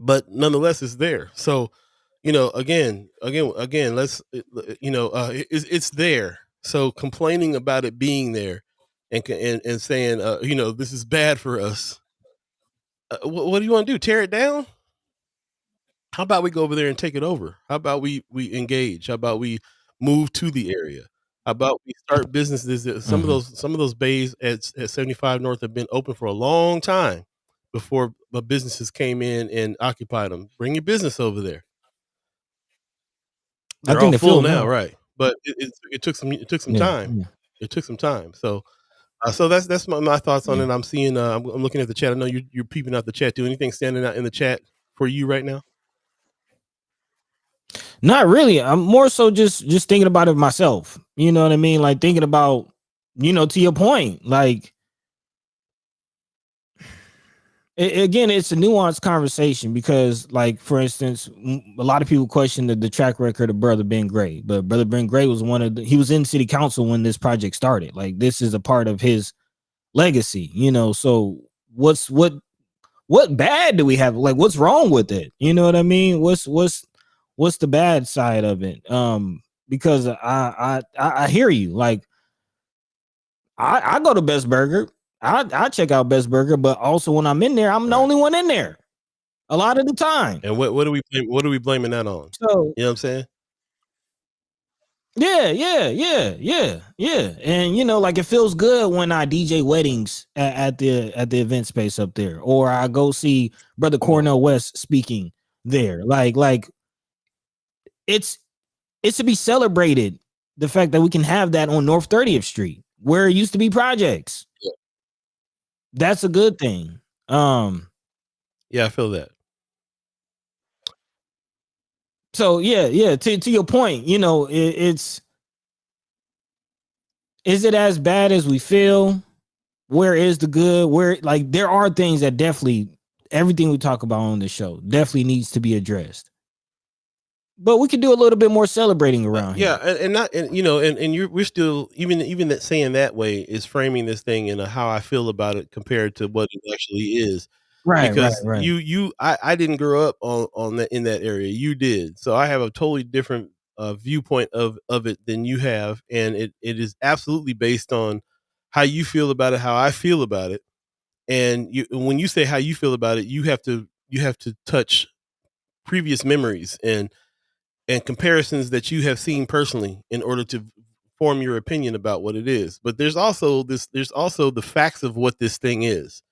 But nonetheless, it's there. So, again, let's, it's there. So complaining about it being there and saying, this is bad for us. What do you want to do? Tear it down? How about we go over there and take it over? How about we engage? How about we move to the area? How about we start businesses? Some of those bays at 75 North have been open for a long time before the businesses came in and occupied them. Bring your business over there. I They're think all they're full full now, now. right? But it took some Yeah, time. yeah. It took some time. So that's my thoughts on Yeah. it. I'm seeing. I'm looking at the chat. I know you're peeping out the chat. Do anything standing out in the chat for you right now? Not really. I'm more so just thinking about it myself. You know what I mean? Like thinking about, to your point, like again, it's a nuanced conversation because, like, for instance, a lot of people question the track record of Brother Ben Gray, but Brother Ben Gray was he was in city council when this project started. Like, this is a part of his legacy, So what bad do we have? Like, what's wrong with it? You know what I mean? What's the bad side of it? Because I hear you. Like, I go to Best Burger. I check out Best Burger, but also when I'm in there, I'm the only one in there a lot of the time. And what are we blaming that on? So You know what I'm saying? yeah. And like, it feels good when I DJ weddings at the event space up there, or I go see Brother Cornell West speaking there. Like it's to be celebrated, the fact that we can have that on North 30th Street where it used to be projects. Yeah. That's a good thing. Yeah, I feel that. So yeah. To your point, it's is it as bad as we feel? Where is the good? Where, like, there are things that definitely, everything we talk about on the show definitely needs to be addressed. But we could do a little bit more celebrating around here. Yeah, and not, and we're still, even that saying that way is framing this thing in how I feel about it compared to what it actually is. Right. Because I didn't grow up on that, in that area. You did, so I have a totally different viewpoint of it than you have, and it is absolutely based on how you feel about it, how I feel about it, and when you say how you feel about it, you have to touch previous memories and comparisons that you have seen personally in order to form your opinion about what it is. But there's also the facts of what this thing is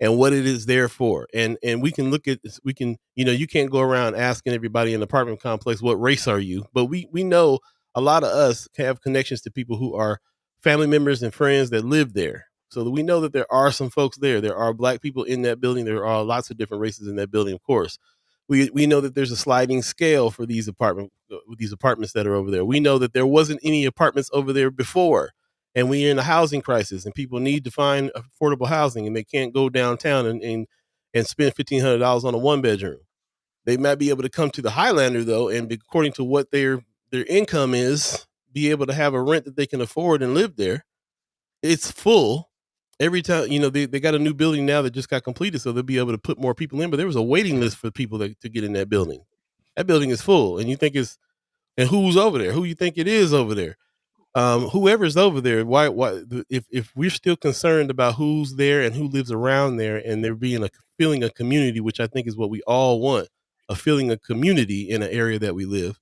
and what it is there for. And we can look at this, we can, you can't go around asking everybody in the apartment complex, what race are you? But we know a lot of us have connections to people who are family members and friends that live there. So that we know that there are some folks there. There are Black people in that building. There are lots of different races in that building, of course. We know that there's a sliding scale for these apartments that are over there. We know that there wasn't any apartments over there before, and we're in a housing crisis, and people need to find affordable housing, and they can't go downtown and spend $1,500 on a 1-bedroom. They might be able to come to the Highlander though, and according to what their income is, be able to have a rent that they can afford and live there. It's full. Every time, they got a new building now that just got completed, so they'll be able to put more people in. But there was a waiting list for people to get in that building. That building is full, and you think and who's over there? Who you think it is over there? Whoever's over there. Why? If we're still concerned about who's there and who lives around there, and there being a feeling of community, which I think is what we all want, a feeling of community in an area that we live,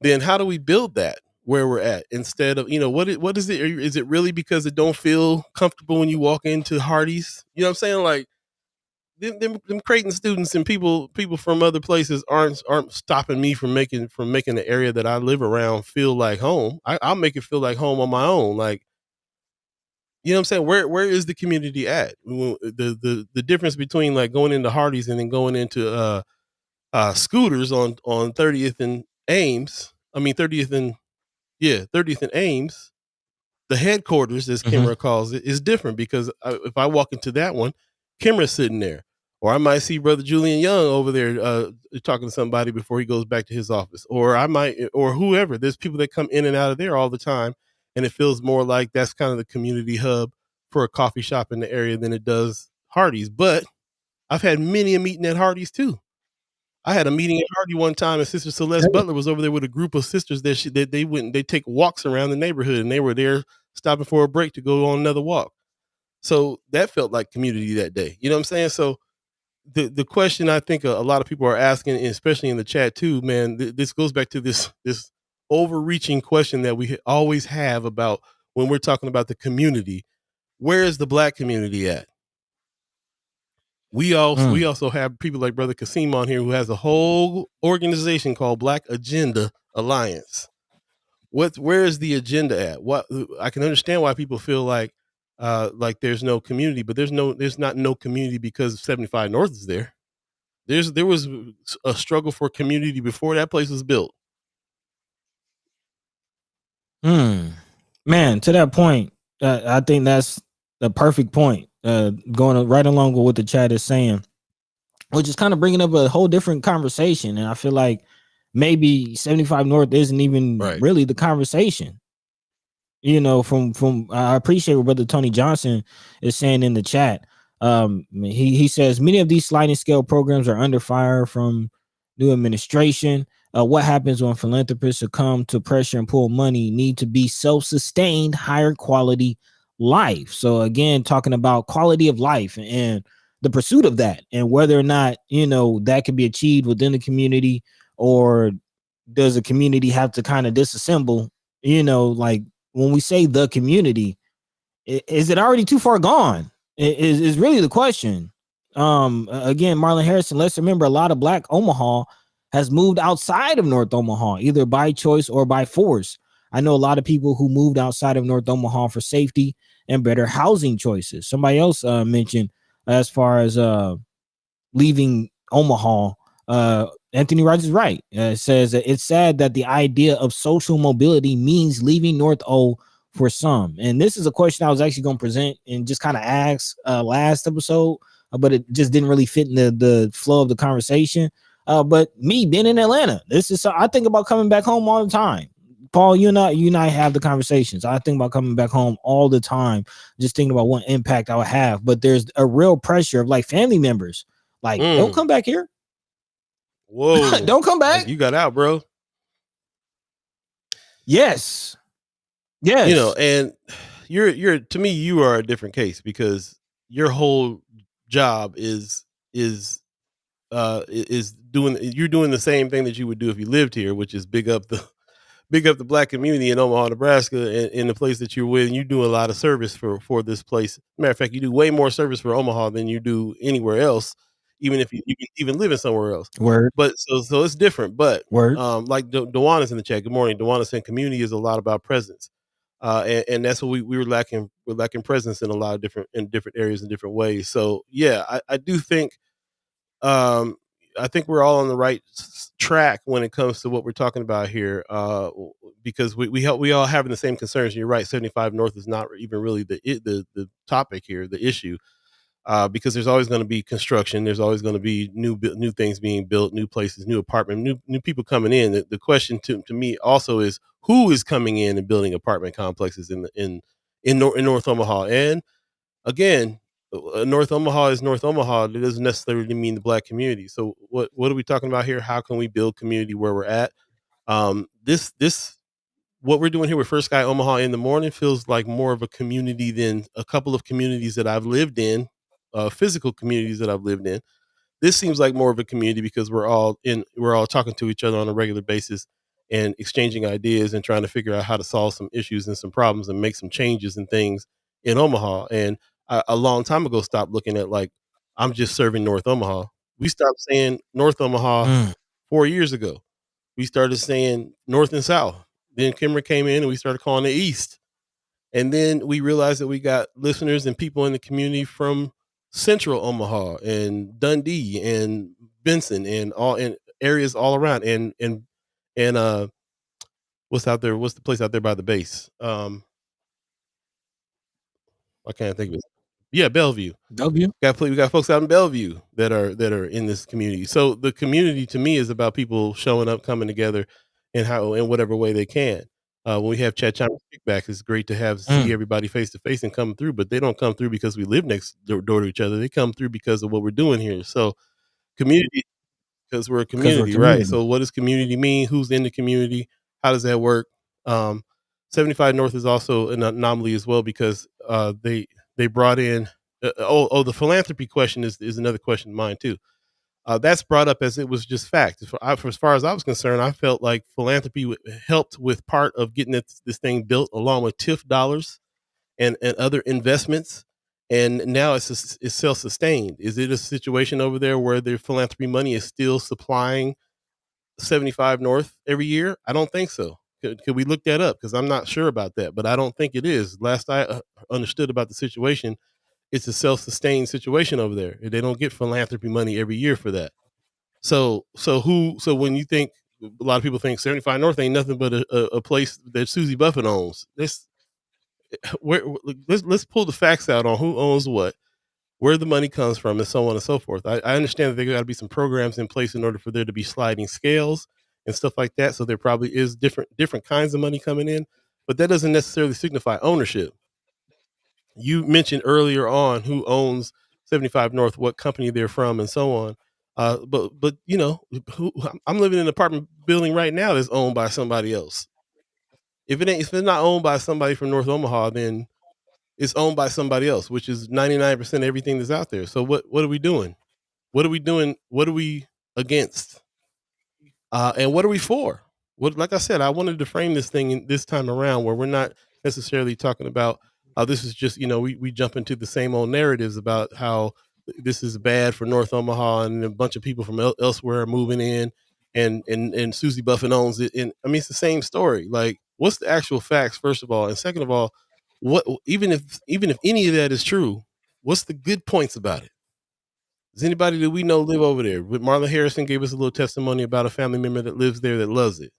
then how do we build that where we're at instead of, what is it? Is it really because it don't feel comfortable when you walk into Hardee's? You know what I'm saying? Like them Creighton students and people from other places aren't stopping me from making the area that I live around feel like home. I'll make it feel like home on my own. Like, you know what I'm saying? Where is the community at? The difference between like going into Hardee's and then going into Scooters on 30th and Ames. I mean 30th and 30th and Ames, the headquarters, as Kimra calls it, is different because if I walk into that one, Kimra's sitting there. Or I might see Brother Julian Young over there talking to somebody before he goes back to his office. Or or whoever. There's people that come in and out of there all the time. And it feels more like that's kind of the community hub for a coffee shop in the area than it does Hardee's. But I've had many a meeting at Hardee's too. I had a meeting at Hardy one time, and Sister Celeste Butler was over there with a group of sisters that they take walks around the neighborhood, and they were there stopping for a break to go on another walk. So that felt like community that day. You know what I'm saying? So the question I think a lot of people are asking, especially in the chat too, man, this goes back to this overreaching question that we always have about when we're talking about the community. Where is the black community at? We also have people like Brother Kasim on here who has a whole organization called Black Agenda Alliance. Where is the agenda at? What I can understand why people feel like there's no community, but there's not no community because 75 North is there. There was a struggle for community before that place was built. Man, to that point, I think that's the perfect point. Going right along with what the chat is saying, which is kind of bringing up a whole different conversation. And I feel like maybe 75 North isn't even really the conversation. You know, from I appreciate what Brother Tony Johnson is saying in the chat. He says many of these sliding scale programs are under fire from new administration. What happens when philanthropists succumb to pressure and pull money? Need to be self-sustained, higher quality life. So again, talking about quality of life and the pursuit of that, and whether or not that can be achieved within the community, or does a community have to kind of disassemble? Like when we say the community, is it already too far gone? Is really the question. Again, Marlon Harrison, let's remember a lot of Black Omaha has moved outside of North Omaha, either by choice or by force. I know a lot of people who moved outside of North Omaha for safety and better housing choices. Somebody else mentioned as far as leaving Omaha, Anthony Rogers is right. Says that it's sad that the idea of social mobility means leaving North O for some. And this is a question I was actually going to present and just kind of ask last episode, but it just didn't really fit in the flow of the conversation. But me being in Atlanta, I think about coming back home all the time. Paul, you and I have the conversations. I think about coming back home all the time, just thinking about what impact I would have. But there's a real pressure of like family members, like, don't come back here. Whoa. Don't come back. Like, you got out, bro. Yes. And you're to me, you are a different case because your whole job is doing the same thing that you would do if you lived here, which is big up the Black community in Omaha, Nebraska, and in the place that you're with. And you do a lot of service for this place. Matter of fact, you do way more service for Omaha than you do anywhere else, even if you can even live in somewhere else. Word. But so it's different. But Word. like Dewana's in the chat. Good morning. Dewana saying community is a lot about presence. And that's what we were lacking. We're lacking presence in a lot of different areas in different ways. So yeah, I do think I think we're all on the right track when it comes to what we're talking about here, because we all having the same concerns. You're right. 75 North is not even really the topic here, the issue, because there's always going to be construction. There's always going to be new things being built, new places, new apartment, new people coming in. The question to me also is who is coming in and building apartment complexes in North Omaha. And again, North Omaha is North Omaha. It doesn't necessarily mean the Black community. So what are we talking about here? How can we build community where we're at? This what we're doing here with First Sky Omaha in the morning feels like more of a community than a couple of communities that I've lived in, physical communities that I've lived in. This seems like more of a community because we're all talking to each other on a regular basis and exchanging ideas and trying to figure out how to solve some issues and some problems and make some changes and things in Omaha. And a long time ago stopped looking at like, I'm just serving North Omaha. We stopped saying North Omaha 4 years ago. We started saying North and South. Then Kimmer came in and we started calling it East. And then we realized that we got listeners and people in the community from Central Omaha and Dundee and Benson and all in areas all around and what's out there? What's the place out there by the base? I can't think of it. Yeah, Bellevue. We got folks out in Bellevue that are in this community. So the community to me is about people showing up, coming together, and how in whatever way they can. When we have Chat Chime Kickback, it's great to see everybody face to face and come through. But they don't come through because we live next door to each other. They come through because of what we're doing here. So community, because we're a community, right? So what does community mean? Who's in the community? How does that work? 75 North is also an anomaly as well because they brought in the philanthropy question is another question of mine too. That's brought up as it was just fact. As far as I was concerned, I felt like philanthropy helped with part of getting this thing built, along with TIF dollars and other investments. And now it's self-sustained. Is it a situation over there where the philanthropy money is still supplying 75 North every year? I don't think so. Could we look that up? Because I'm not sure about that, but I don't think it is. Last I understood about the situation, it's a self-sustained situation over there. They don't get philanthropy money every year for that. So when you think, a lot of people think 75 North ain't nothing but a place that Susie Buffett owns. Let's pull the facts out on who owns what, where the money comes from, and so on and so forth. I understand that there got to be some programs in place in order for there to be sliding scales and stuff like that. So there probably is different kinds of money coming in, but that doesn't necessarily signify ownership. You mentioned earlier on who owns 75 North, what company they're from, and so on. But you know, I'm living in an apartment building right now that's owned by somebody else. If it's not owned by somebody from North Omaha, then it's owned by somebody else, which is 99% everything that's out there. So what are we doing? What are we doing? What are we against? And what are we for? Like I said, I wanted to frame this thing this time around where we're not necessarily talking about how this is just, we jump into the same old narratives about how this is bad for North Omaha and a bunch of people from elsewhere are moving in, and Susie Buffett owns it. And I mean, it's the same story. Like, what's the actual facts, first of all? And second of all, what, even if any of that is true, what's the good points about it? Does anybody that we know live over there? Marlon Harrison gave us a little testimony about a family member that lives there that loves it.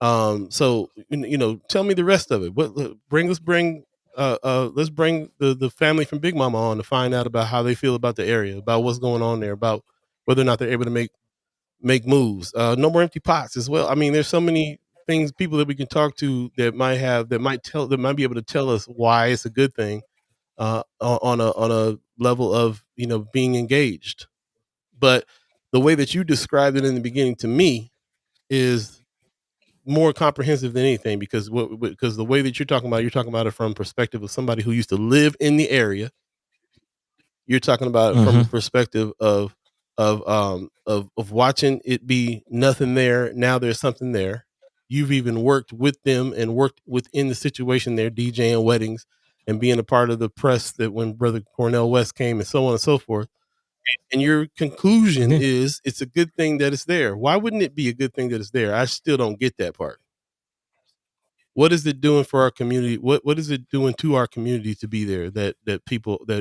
So tell me the rest of it. Let's bring the family from Big Mama on to find out about how they feel about the area, about what's going on there, about whether or not they're able to make moves. No more empty pots as well. I mean, there's so many things, people that we can talk to that might be able to tell us why it's a good thing, on a level of being engaged. But the way that you described it in the beginning to me is more comprehensive than anything, because the way that you're talking about it from perspective of somebody who used to live in the area. You're talking about it from the perspective of watching it be nothing there. Now there's something there. You've even worked with them and worked within the situation there, DJing weddings and being a part of the press that when Brother Cornel West came, and so on and so forth. And your conclusion is it's a good thing that it's there. Why wouldn't it be a good thing that it's there? I still don't get that part. What is it doing for our community? What is it doing to our community to be there that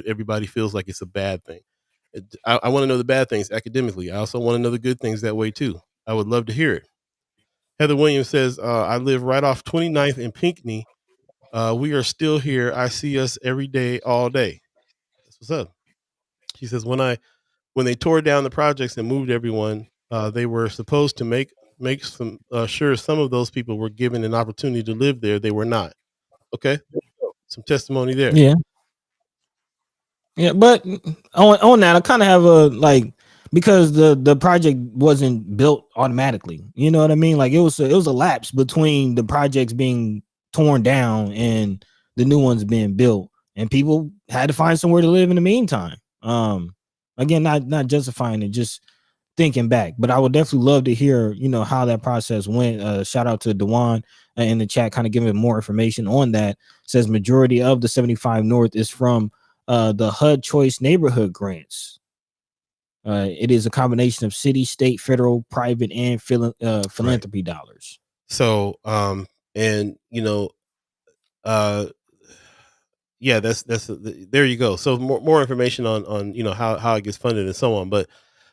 everybody feels like it's a bad thing? I want to know the bad things academically. I also want to know the good things that way too. I would love to hear it. Heather Williams says, I live right off 29th in Pinckney. We are still here. I see us every day, all day. That's what's up. She says, when they tore down the projects and moved everyone, they were supposed to make some sure some of those people were given an opportunity to live there. They were not. Okay, some testimony there. Yeah, but on that, I kind of have a because the project wasn't built automatically. You know what I mean? Like it was a lapse between the projects being torn down and the new ones being built, and people had to find somewhere to live in the meantime. Again, not justifying it, just thinking back. But I would definitely love to hear how that process went. Shout out to Dewan in the chat, kind of giving more information on that. Says majority of the 75 North is from the HUD Choice Neighborhood Grants. It is a combination of city, state, federal, private, and philanthropy dollars. So, yeah, that's there you go. So more information on how it gets funded and so on. But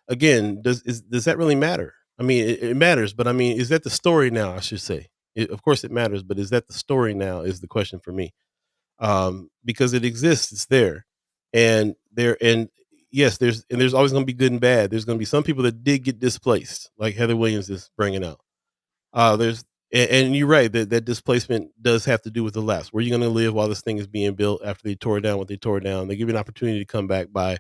again, does that really matter? I mean, it matters, but I mean, is that the story now? I should say, of course, it matters, but is that the story now? Is the question for me. Because it exists, it's there, and yes, there's always going to be good and bad. There's going to be some people that did get displaced, like Heather Williams is bringing out. And you're right that displacement does have to do with the lapse. Where are you going to live while this thing is being built after they tore down what they tore down? They give you an opportunity to come back by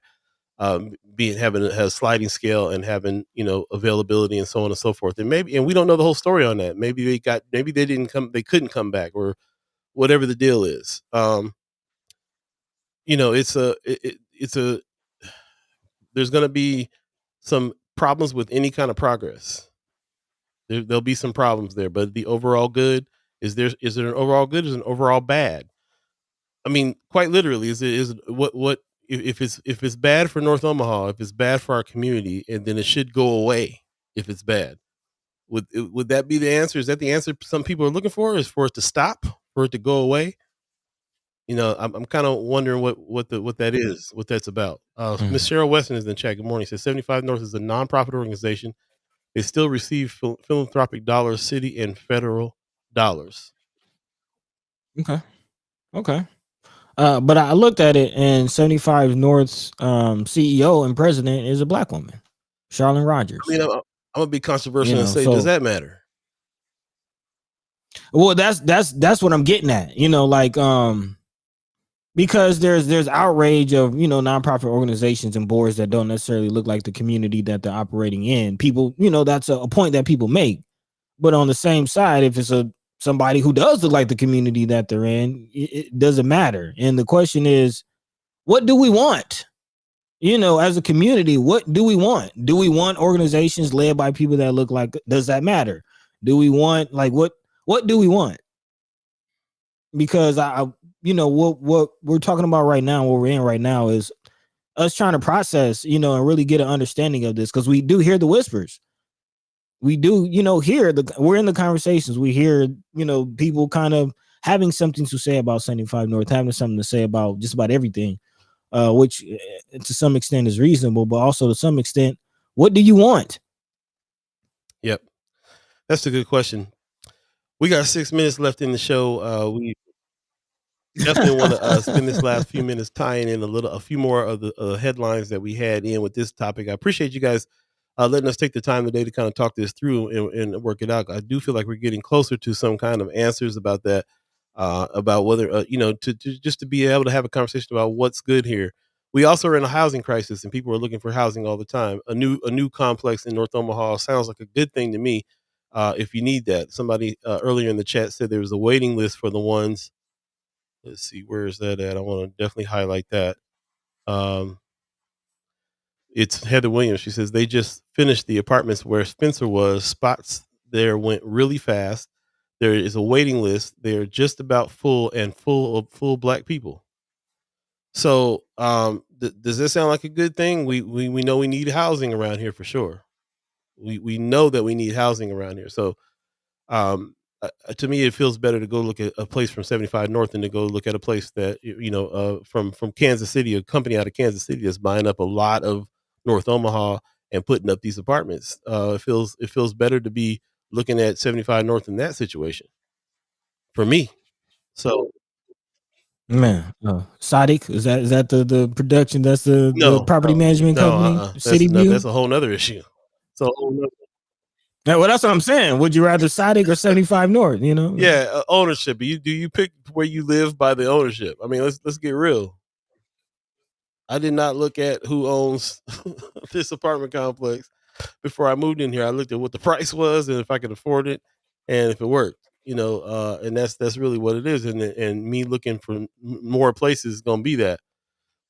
having a sliding scale and having availability and so on and so forth. And we don't know the whole story on that. Maybe they couldn't come back, or whatever the deal is. It's a there's going to be some problems with any kind of progress. There'll be some problems there, but the overall good is it an overall good? Is it an overall bad? I mean, quite literally, is what if it's bad for North Omaha, if it's bad for our community, and then it should go away if it's bad. Would that be the answer? Is that the answer some people are looking for? Is for it to stop, for it to go away? I'm kind of wondering what that is, what that's about. Miss Cheryl Weston is in the chat. Good morning. Says 75 North is a nonprofit organization. They still receive philanthropic dollars, city and federal dollars. Okay. But I looked at it, and 75 North's CEO and president is a black woman, Charlene Rogers. I mean, I'm gonna be controversial and say, does that matter? Well, that's what I'm getting at. Because there's outrage of nonprofit organizations and boards that don't necessarily look like the community that they're operating in. People, that's a point that people make. But on the same side, if it's somebody who does look like the community that they're in, it doesn't matter. And the question is, what do we want? As a community, what do we want? Do we want organizations led by people that look like? Does that matter? Do we want what do we want? Because what we're talking about right now, what we're in right now, is us trying to process, and really get an understanding of this, because we do hear the whispers. We do, we're in the conversations. We hear, people kind of having something to say about 75 North, having something to say about just about everything, which to some extent is reasonable, but also to some extent, what do you want? Yep. That's a good question. We got 6 minutes left in the show. We definitely want to spend this last few minutes tying in a few more of the headlines that we had in with this topic. I appreciate you guys letting us take the time today to kind of talk this through and work it out. I do feel like we're getting closer to some kind of answers about that, about whether, to just to be able to have a conversation about what's good here. We also are in a housing crisis, and people are looking for housing all the time. A new complex in North Omaha sounds like a good thing to me. If you need that, somebody earlier in the chat said there was a waiting list for the ones. Let's see, where is that at? I want to definitely highlight that. It's Heather Williams. She says they just finished the apartments where Spencer was. Spots there went really fast. There is a waiting list. They're just about full, and full of full black people. So, does this sound like a good thing? We know we need housing around here for sure. We know that we need housing around here. So, to me, it feels better to go look at a place from 75 North than to go look at a place that from Kansas City, a company out of Kansas City that's buying up a lot of North Omaha and putting up these apartments. It feels better to be looking at 75 North in that situation for me. So, man, Sadiq, is that the production? That's the property management company. City View. That's a whole nother issue. So, yeah, well, that's what I'm saying. Would you rather Sadiq or 75 North? Yeah, ownership. Do you pick where you live by the ownership? I mean, let's get real. I did not look at who owns this apartment complex before I moved in here. I looked at what the price was and if I could afford it and if it worked. And that's really what it is. And me looking for more places is going to be that.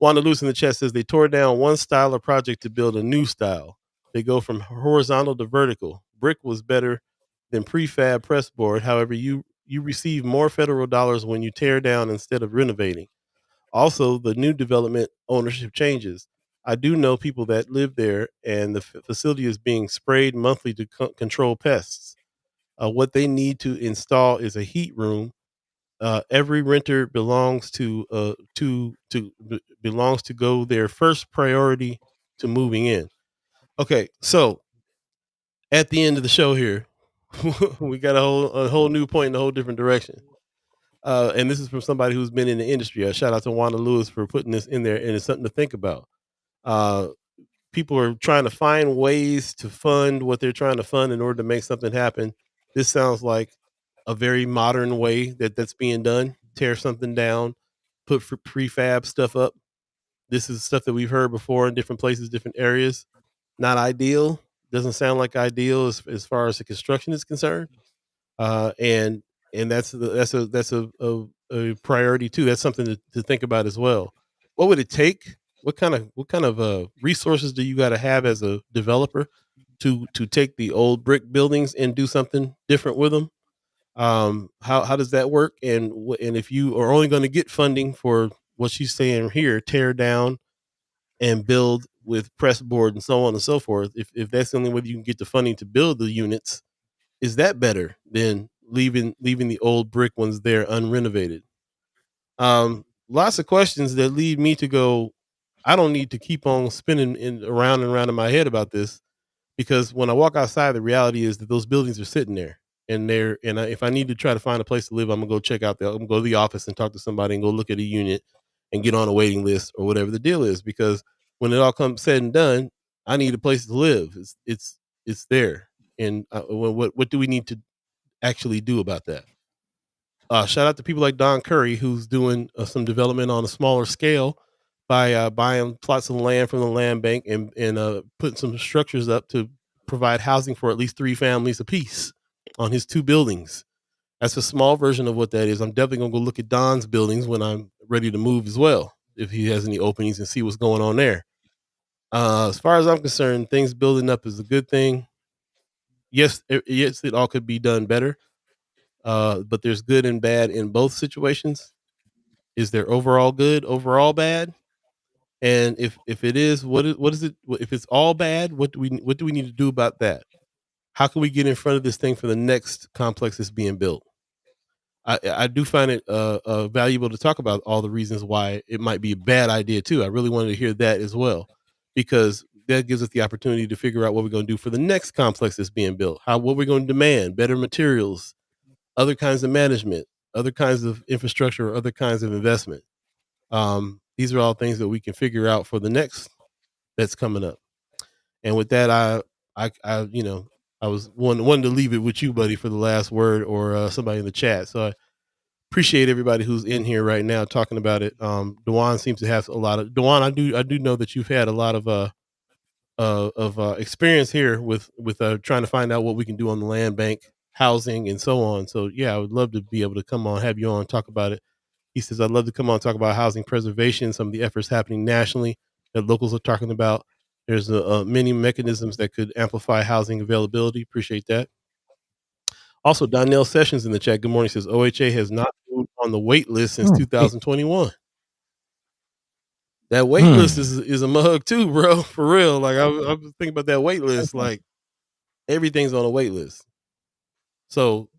Wanda Luce in the chat says they tore down one style of project to build a new style. They go from horizontal to vertical. Brick was better than prefab press board. However, you receive more federal dollars when you tear down instead of renovating. Also, the new development ownership changes. I do know people that live there, and the facility is being sprayed monthly to control pests. What they need to install is a heat room. Every renter belongs to go their first priority to moving in. Okay, so at the end of the show here, we got a whole new point in a whole different direction. And this is from somebody who's been in the industry. Shout out to Wanda Lewis for putting this in there, and it's something to think about. People are trying to find ways to fund what they're trying to fund in order to make something happen. This sounds like a very modern way that's being done. Tear something down, put prefab stuff up. This is stuff that we've heard before in different places, different areas. Not ideal. Doesn't sound like ideal as far as the construction is concerned. And that's a priority too. That's something to think about as well. What would it take what kind of resources do you got to have as a developer to take the old brick buildings and do something different with them? How does that work? And if you are only going to get funding for what she's saying here, tear down and build with press board and so on and so forth, if that's the only way you can get the funding to build the units, is that better than leaving the old brick ones there unrenovated? Lots of questions that lead me to go, I don't need to keep on spinning around and around in my head about this, because when I walk outside, the reality is that those buildings are sitting there, if I need to try to find a place to live, I'm gonna go check out I'm gonna go to the office and talk to somebody and go look at a unit and get on a waiting list or whatever the deal is, because when it all comes said and done, I need a place to live. It's there. And what do we need to actually do about that? Shout out to people like Don Curry, who's doing some development on a smaller scale by buying plots of land from the land bank and putting some structures up to provide housing for at least 3 families apiece on his 2 buildings. That's a small version of what that is. I'm definitely gonna go look at Don's buildings when I'm ready to move as well, if he has any openings, and see what's going on there. As far as I'm concerned, things building up is a good thing. Yes, yes, it all could be done better, but there's good and bad in both situations. Is there overall good, overall bad? And if it is, what is it? If it's all bad, what do we need to do about that? How can we get in front of this thing for the next complex that's being built? I do find it valuable to talk about all the reasons why it might be a bad idea too. I really wanted to hear that as well, because that gives us the opportunity to figure out what we're going to do for the next complex that's being built. What we're going to demand: better materials, other kinds of management, other kinds of infrastructure, or other kinds of investment. These are all things that we can figure out for the next that's coming up. And with that, I was wanting to leave it with you, buddy, for the last word, or somebody in the chat. So I appreciate everybody who's in here right now talking about it. Dewan seems to have a lot of Dewan. I do know that you've had a lot of experience here with trying to find out what we can do on the land bank, housing, and so on. So yeah, I would love to be able to come on, have you on, and talk about it. He says, I'd love to come on and talk about housing preservation, some of the efforts happening nationally that locals are talking about. There's many mechanisms that could amplify housing availability. Appreciate that. Also, Donnell Sessions in the chat, good morning, says OHA has not moved on the wait list since 2021. That wait list is a mug too, bro. For real. Like I was thinking about that wait list. Like everything's on a wait list. So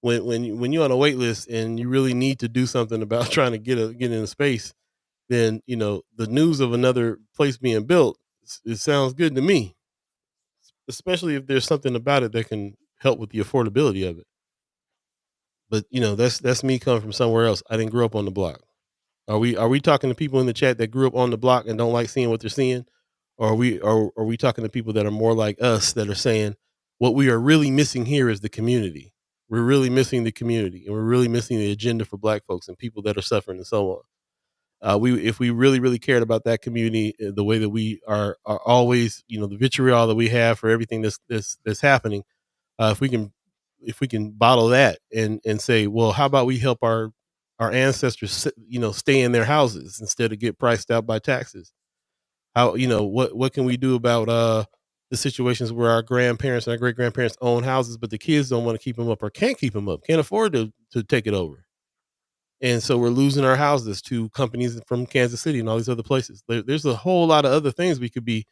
when you're on a wait list and you really need to do something about trying to get in a space, then the news of another place being built, it sounds good to me, especially if there's something about it that can help with the affordability of it. But that's me coming from somewhere else. I didn't grow up on the block. Are we talking to people in the chat that grew up on the block and don't like seeing what they're seeing? Or are we talking to people that are more like us, that are saying what we are really missing here is the community? We're really missing the community, and we're really missing the agenda for Black folks and people that are suffering and so on. If we really cared about that community, the way that we are always, the vitriol that we have for everything that's happening, if we can bottle that and say, well, how about we help our ancestors, stay in their houses instead of get priced out by taxes? How, what can we do about the situations where our grandparents and our great grandparents own houses, but the kids don't want to keep them up, or can't keep them up, can't afford to take it over, and so we're losing our houses to companies from Kansas City and all these other places. There's a whole lot of other things we could be,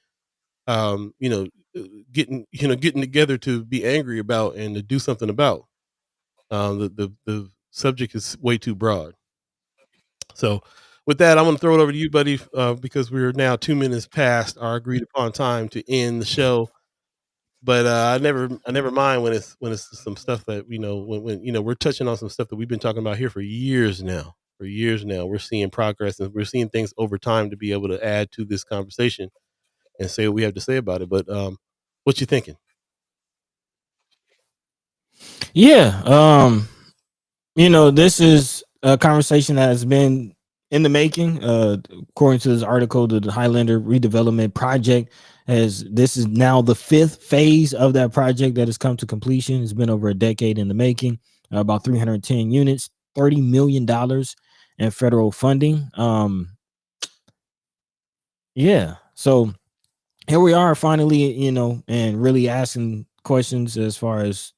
getting together to be angry about and to do something about. The subject is way too broad. So with that, I'm going to throw it over to you, buddy, because we're now 2 minutes past our agreed upon time to end the show. But I never mind when it's some stuff that when we're touching on some stuff that we've been talking about here for years now. For years now, we're seeing progress, and we're seeing things over time to be able to add to this conversation and say what we have to say about it. But what you thinking? Yeah, this is a conversation that has been in the making. According to this article, the Highlander redevelopment project, this is now the 5th phase of that project that has come to completion. It's been over a decade in the making. About 310 units, $30 million in federal funding. Yeah. So here we are finally, and really asking questions as far as,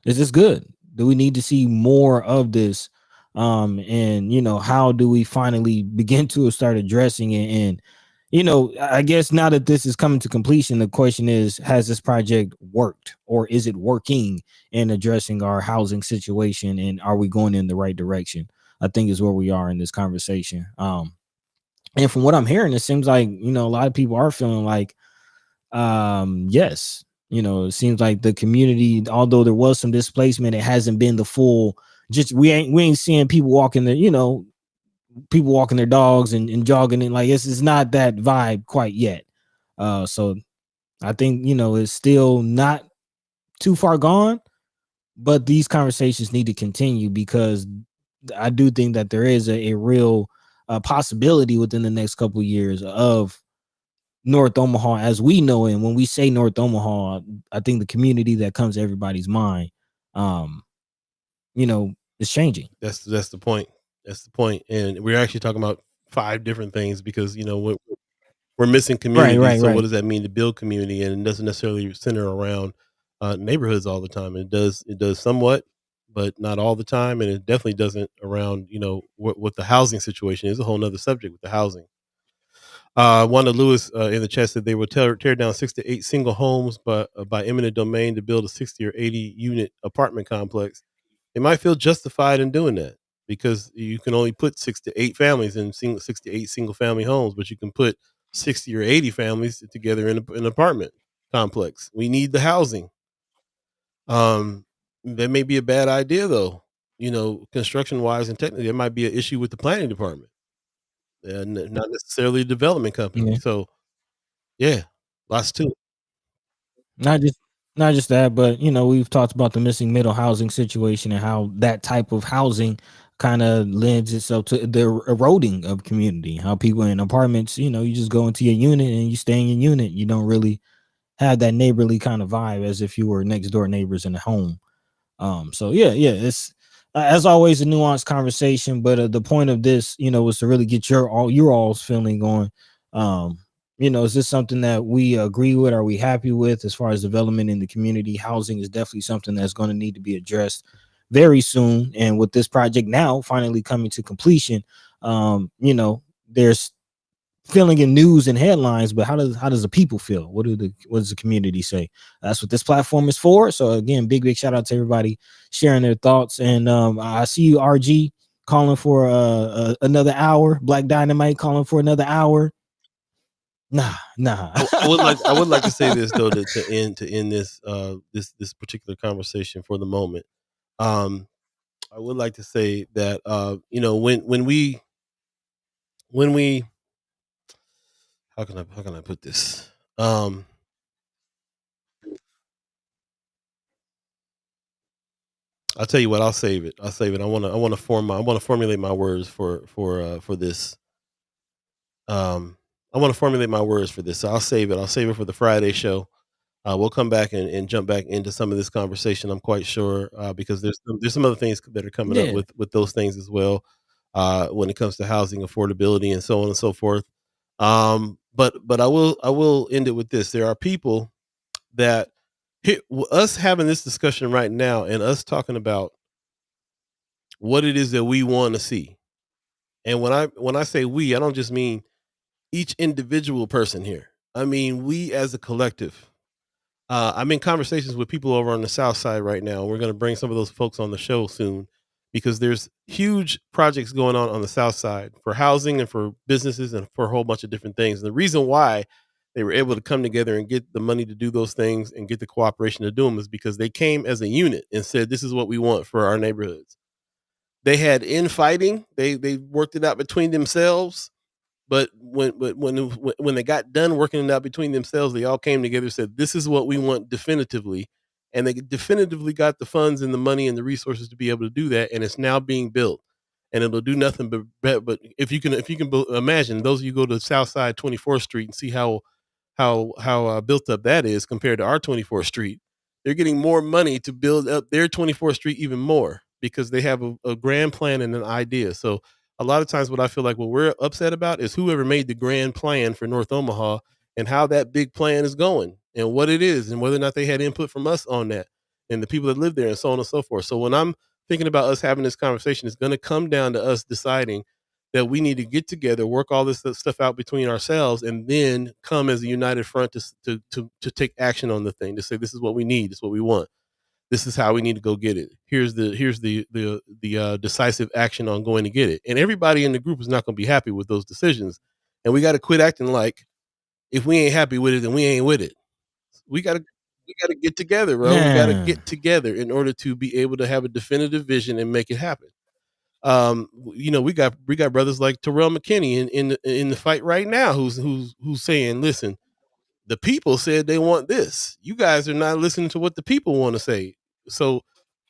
is this good? Do we need to see more of this? And how do we finally begin to start addressing it? And I guess now that this is coming to completion, the question is, has this project worked, or is it working in addressing our housing situation, and are we going in the right direction? I think is where we are in this conversation. And from what I'm hearing, it seems like a lot of people are feeling like, yes, it seems like the community, although there was some displacement, it hasn't been the full. Just we ain't seeing people walking there, people walking their dogs and jogging, and like it's not that vibe quite yet. So I think it's still not too far gone, but these conversations need to continue, because I do think that there is a real possibility within the next couple of years of North Omaha as we know it. And when we say North Omaha, I think the community that comes to everybody's mind, um, is changing. That's the point. That's the point. And we're actually talking about 5 different things, because we're missing Right, community. right, So what right. does that mean to build community? And it doesn't necessarily center around neighborhoods all the time. It does somewhat, but not all the time. And it definitely doesn't around what the housing situation is. A whole nother subject with the housing. Wanda Lewis in the chat said they will tear down 6 to 8 single homes by eminent domain to build a 60 or 80 unit apartment complex. They might feel justified in doing that, because you can only put 6 to 8 families in 6 to 8 single family homes, but you can put 60 or 80 families together in an apartment complex. We need the housing. That may be a bad idea though. Construction wise and technically, there might be an issue with the planning department, and not necessarily a development company. Yeah. So yeah, lots to it. Not just not just that, but we've talked about the missing middle housing situation and how that type of housing kind of lends itself to the eroding of community. How people in apartments, you just go into your unit and you stay in your unit. You don't really have that neighborly kind of vibe as if you were next door neighbors in a home. So yeah, it's as always a nuanced conversation, but the point of this, was to really get your all's feeling going. Um, is this something that we agree with? Are we happy with as far as development in the community? Housing is definitely something that's going to need to be addressed very soon. And with this project now finally coming to completion, there's filling in news and headlines, but how does the people feel? What does the community say? That's what this platform is for. So again, big shout out to everybody sharing their thoughts. And I see you, RG, calling for another hour. Black Dynamite calling for another hour. Nah. I would like to say this though, to end this particular conversation for the moment. I would like to say that when we how can I put this? I'll tell you what. I'll save it. I want to formulate my words for this. I want to formulate my words for this. So I'll save it. I'll save it for the Friday show. We'll come back and jump back into some of this conversation. I'm quite sure, because there's some other things that are coming up Yeah. with those things as well, when it comes to housing affordability and so on and so forth. But I will end it with this. There are people that us having this discussion right now and us talking about what it is that we want to see. And when I say we, I don't just mean each individual person here. I mean we as a collective. I'm in conversations with people over on the South Side right now. We're going to bring some of those folks on the show soon, because there's huge projects going on the South Side for housing and for businesses and for a whole bunch of different things. And the reason why they were able to come together and get the money to do those things and get the cooperation to do them is because they came as a unit and said, "This is what we want for our neighborhoods." They had infighting. They worked it out between themselves, but when they got done working it out between themselves, they all came together and said, "This is what we want definitively," and they definitively got the funds and the money and the resources to be able to do that. And it's now being built, and it'll do nothing but if you can imagine, those of you go to South Side 24th Street and see how built up that is compared to our 24th Street. They're getting more money to build up their 24th Street even more because they have a grand plan and an idea. So A lot of times what I feel like what we're upset about is whoever made the grand plan for North Omaha and how that big plan is going and what it is and whether or not they had input from us on that and the people that live there and so on and so forth. So when I'm thinking about us having this conversation, it's going to come down to us deciding that we need to get together, work all this stuff out between ourselves, and then come as a united front to take action on the thing, to say this is what we need, this is what we want, this is how we need to go get it. Here's the decisive action on going to get it. And everybody in the group is not going to be happy with those decisions. And we got to quit acting like if we ain't happy with it, then we ain't with it. We got to get together, bro. We got to get together in order to be able to have a definitive vision and make it happen. We got brothers like Terrell McKinney in the fight right now, who's saying, listen, the people said they want this. You guys are not listening to what the people want to say. So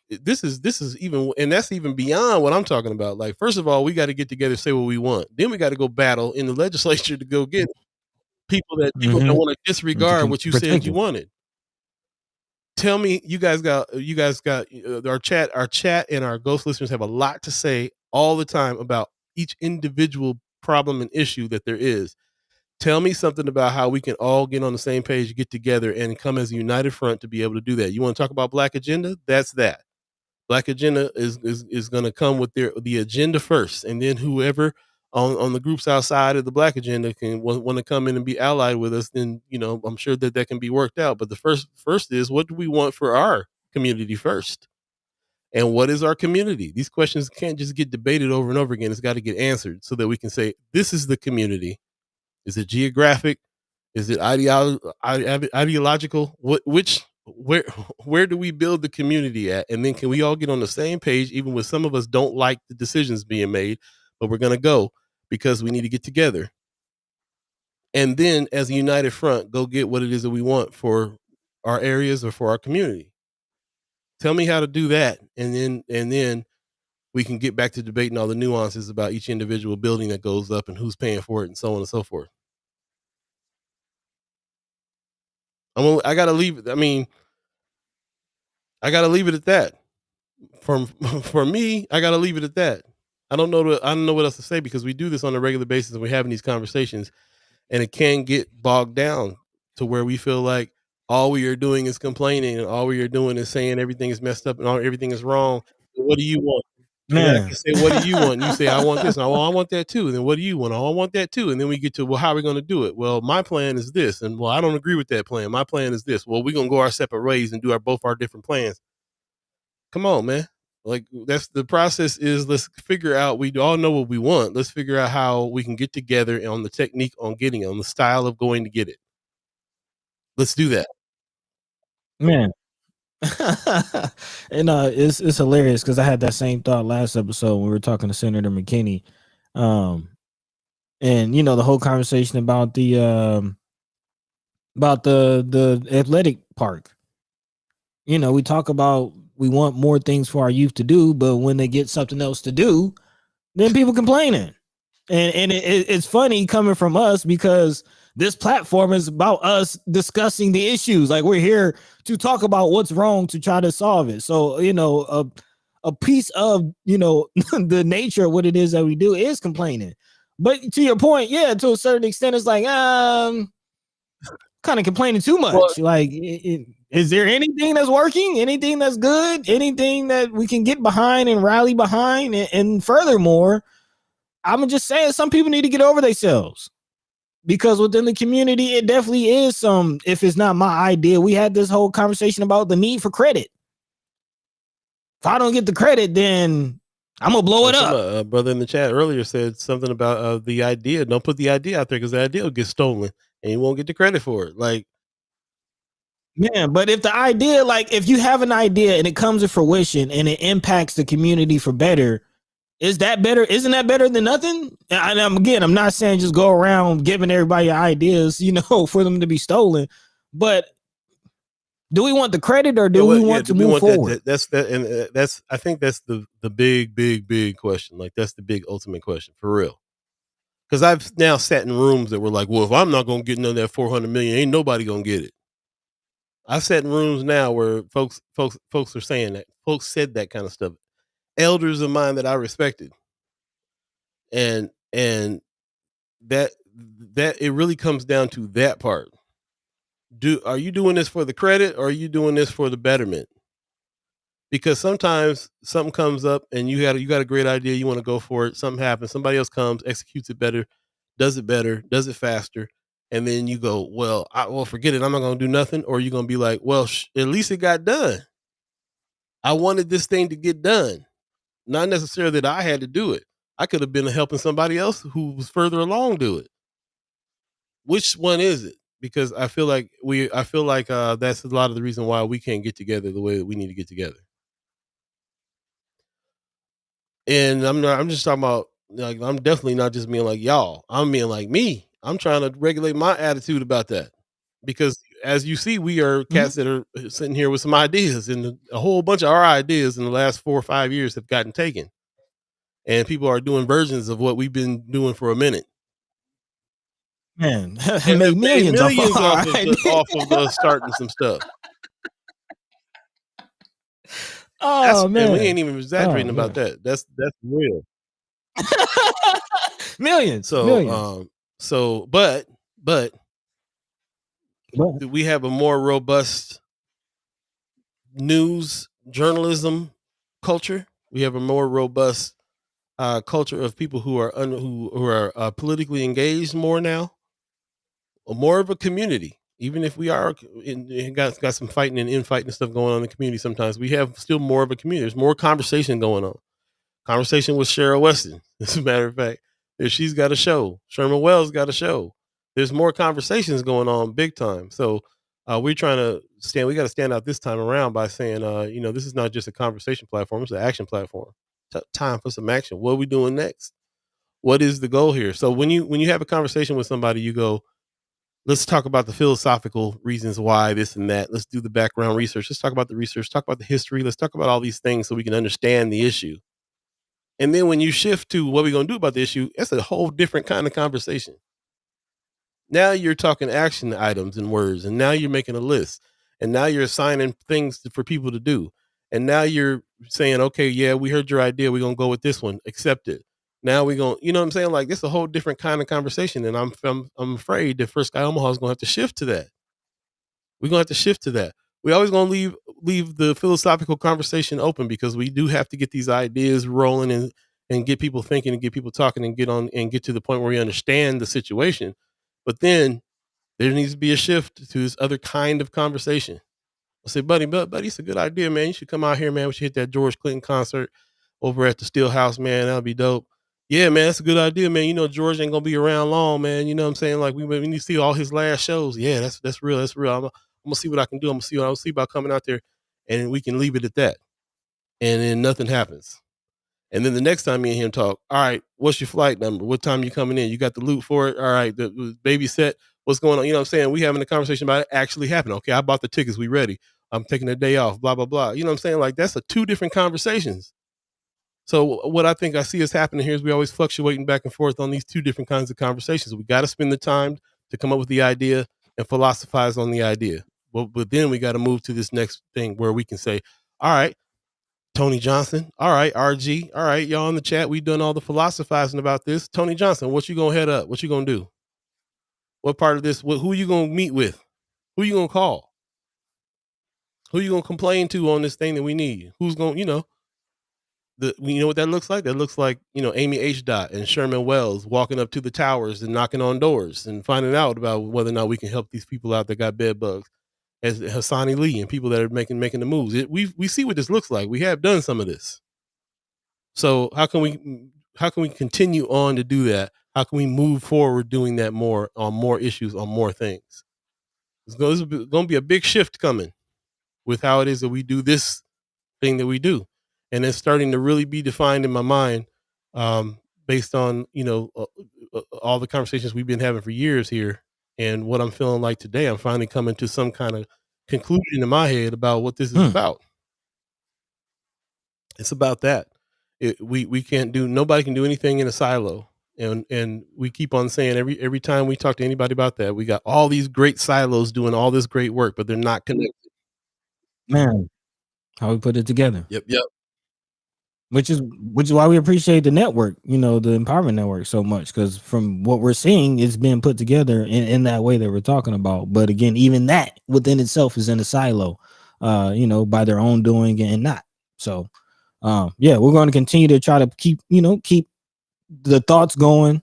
this is even, and that's even beyond what I'm talking about. Like, first of all, we got to get together, say what we want. Then we got to go battle in the legislature to go get people that don't want to disregard what you said you wanted. Tell me, you guys got our chat and our ghost listeners have a lot to say all the time about each individual problem and issue that there is. Tell me something about how we can all get on the same page, get together, and come as a united front to be able to do that. You want to talk about Black Agenda? That's that. Black Agenda is going to come with the agenda first, and then whoever on the groups outside of the Black Agenda can want to come in and be allied with us. Then I'm sure that can be worked out. But the first is, what do we want for our community first? And what is our community? These questions can't just get debated over and over again. It's got to get answered so that we can say, this is the community. Is it geographic? Is it ideological? Where do we build the community at? And then can we all get on the same page, even when some of us don't like the decisions being made, but we're going to go because we need to get together. And then as a united front, go get what it is that we want for our areas or for our community. Tell me how to do that. And then we can get back to debating all the nuances about each individual building that goes up and who's paying for it and so on and so forth. I gotta leave it. I mean, I gotta leave it at that. For me, I gotta leave it at that. I don't know what else to say, because we do this on a regular basis and we're having these conversations, and it can get bogged down to where we feel like all we are doing is complaining and all we are doing is saying everything is messed up and everything is wrong. What do you want? And I can say, what do you want? And you say, I want this. And I want that too. And then what do you want? Oh, I want that too. And then we get to, well, how are we going to do it? Well, my plan is this. And well, I don't agree with that plan. My plan is this. Well, we're going to go our separate ways and do both our different plans. Come on, man. Like, that's the process. Is let's figure out, we all know what we want. Let's figure out how we can get together on the technique on getting it, on the style of going to get it. Let's do that. Man. And it's hilarious because I had that same thought last episode when we were talking to Senator McKinney, and the whole conversation about the athletic park. We talk about we want more things for our youth to do, but when they get something else to do, then people complaining, and it's funny coming from us because this platform is about us discussing the issues. Like, we're here to talk about what's wrong to try to solve it. So, a piece of, the nature of what it is that we do is complaining. But to your point, yeah, to a certain extent, it's like, kind of complaining too much. Well, like, is there anything that's working? Anything that's good? Anything that we can get behind and rally behind? And furthermore, I'm just saying, some people need to get over themselves. Because within the community, it definitely is some, if it's not my idea, we had this whole conversation about the need for credit. If I don't get the credit, then I'm going to blow it up. A brother in the chat earlier said something about the idea. Don't put the idea out there because the idea will get stolen and you won't get the credit for it. Like, man, but if the idea, like, if you have an idea and it comes to fruition and it impacts the community for better, is that better? Isn't that better than nothing? And I'm not saying just go around giving everybody ideas, for them to be stolen. But do we want the credit, or do we want to move forward? I think that's the big question. Like, that's the big ultimate question for real. Because I've now sat in rooms that were like, well, if I'm not gonna get none of that 400 million, ain't nobody gonna get it. I've sat in rooms now where folks are saying that. Folks said that kind of stuff. Elders of mine that I respected. and that it really comes down to that part. Are you doing this for the credit, or are you doing this for the betterment? Because sometimes something comes up and you got a great idea, you want to go for it, something happens, somebody else comes, executes it better, does it faster, and then you go, well, forget it, I'm not going to do nothing. Or you're going to be like, well, at least it got done. I wanted this thing to get done. Not necessarily that I had to do it. I could have been helping somebody else who was further along do it. Which one is it? Because I feel like that's a lot of the reason why we can't get together the way that we need to get together. And I'm just talking about, like, I'm definitely not just being like y'all. I'm being like me. I'm trying to regulate my attitude about that. Because as you see, we are cats that are sitting here with some ideas, and a whole bunch of our ideas in the last 4 or 5 years have gotten taken. And people are doing versions of what we've been doing for a minute. Man, And made made millions off of the starting some stuff. And we ain't even exaggerating about that. That's real. Millions. But we have a more robust news journalism culture. We have a more robust culture of people who are politically engaged more now. More of a community. Even if we are got some fighting and infighting and stuff going on in the community, sometimes we have still more of a community. There's more conversation going on. Conversation with Cheryl Weston, as a matter of fact. If she's got a show, Sherman Wells got a show. There's more conversations going on big time. So we're trying to we got to stand out this time around by saying, this is not just a conversation platform, it's an action platform. Time for some action. What are we doing next? What is the goal here? So when you have a conversation with somebody, you go, let's talk about the philosophical reasons why this and that. Let's do the background research. Let's talk about the research, talk about the history. Let's talk about all these things so we can understand the issue. And then when you shift to what we're going to do about the issue, that's a whole different kind of conversation. Now you're talking action items and words, and now you're making a list, and now you're assigning things for people to do. And now you're saying, okay, yeah, we heard your idea. We're going to go with this one. Accept it. Now we're going, you know what I'm saying? Like, it's a whole different kind of conversation. And I'm afraid that First Sky Omaha is going to have to shift to that. We're going to have to shift to that. We always going to leave the philosophical conversation open, because we do have to get these ideas rolling and get people thinking and get people talking and get to the point where we understand the situation. But then there needs to be a shift to this other kind of conversation. I say, buddy, it's a good idea, man. You should come out here, man. We should hit that George Clinton concert over at the Steel House, man. That'll be dope. Yeah, man, that's a good idea, man. You know, George ain't gonna be around long, man. You know what I'm saying? Like, we need to see all his last shows. Yeah, that's real. That's real. I'm gonna see what I can do. I'll see about coming out there, and we can leave it at that. And then nothing happens. And then the next time me and him talk, all right, what's your flight number? What time you coming in? You got the loot for it? All right, the baby set. What's going on? You know what I'm saying? We having a conversation about it actually happening. Okay, I bought the tickets. We ready. I'm taking a day off, blah, blah, blah. You know what I'm saying? Like, that's two different conversations. So what I think I see is happening here is we always fluctuating back and forth on these two different kinds of conversations. We got to spend the time to come up with the idea and philosophize on the idea. But then we got to move to this next thing where we can say, all right, Tony Johnson, all right, RG, all right, y'all in the chat, we done all the philosophizing about this. Tony Johnson, what you gonna head up? What you gonna do? What part of this? Who you gonna meet with? Who you gonna call? Who you gonna complain to on this thing that we need? Who's gonna, you know what that looks like? That looks like, Amy H. Dot and Sherman Wells walking up to the towers and knocking on doors and finding out about whether or not we can help these people out that got bed bugs. As Hassani Lee and people that are making the moves. We see what this looks like. We have done some of this. So how can we continue on to do that? How can we move forward doing that more on more issues, on more things? There's going to be a big shift coming with how it is that we do this thing that we do. And it's starting to really be defined in my mind, based on, all the conversations we've been having for years here. And what I'm feeling like today, I'm finally coming to some kind of conclusion in my head about what this is about. It's about that. We can't do, nobody can do anything in a silo. And we keep on saying every time we talk to anybody about that, we got all these great silos doing all this great work, but they're not connected. Man, how we put it together. Yep. which is why we appreciate the network, the empowerment network so much, because from what we're seeing, it's being put together in that way that we're talking about. But again, even that within itself is in a silo, by their own doing and not. So yeah, we're going to continue to try to keep the thoughts going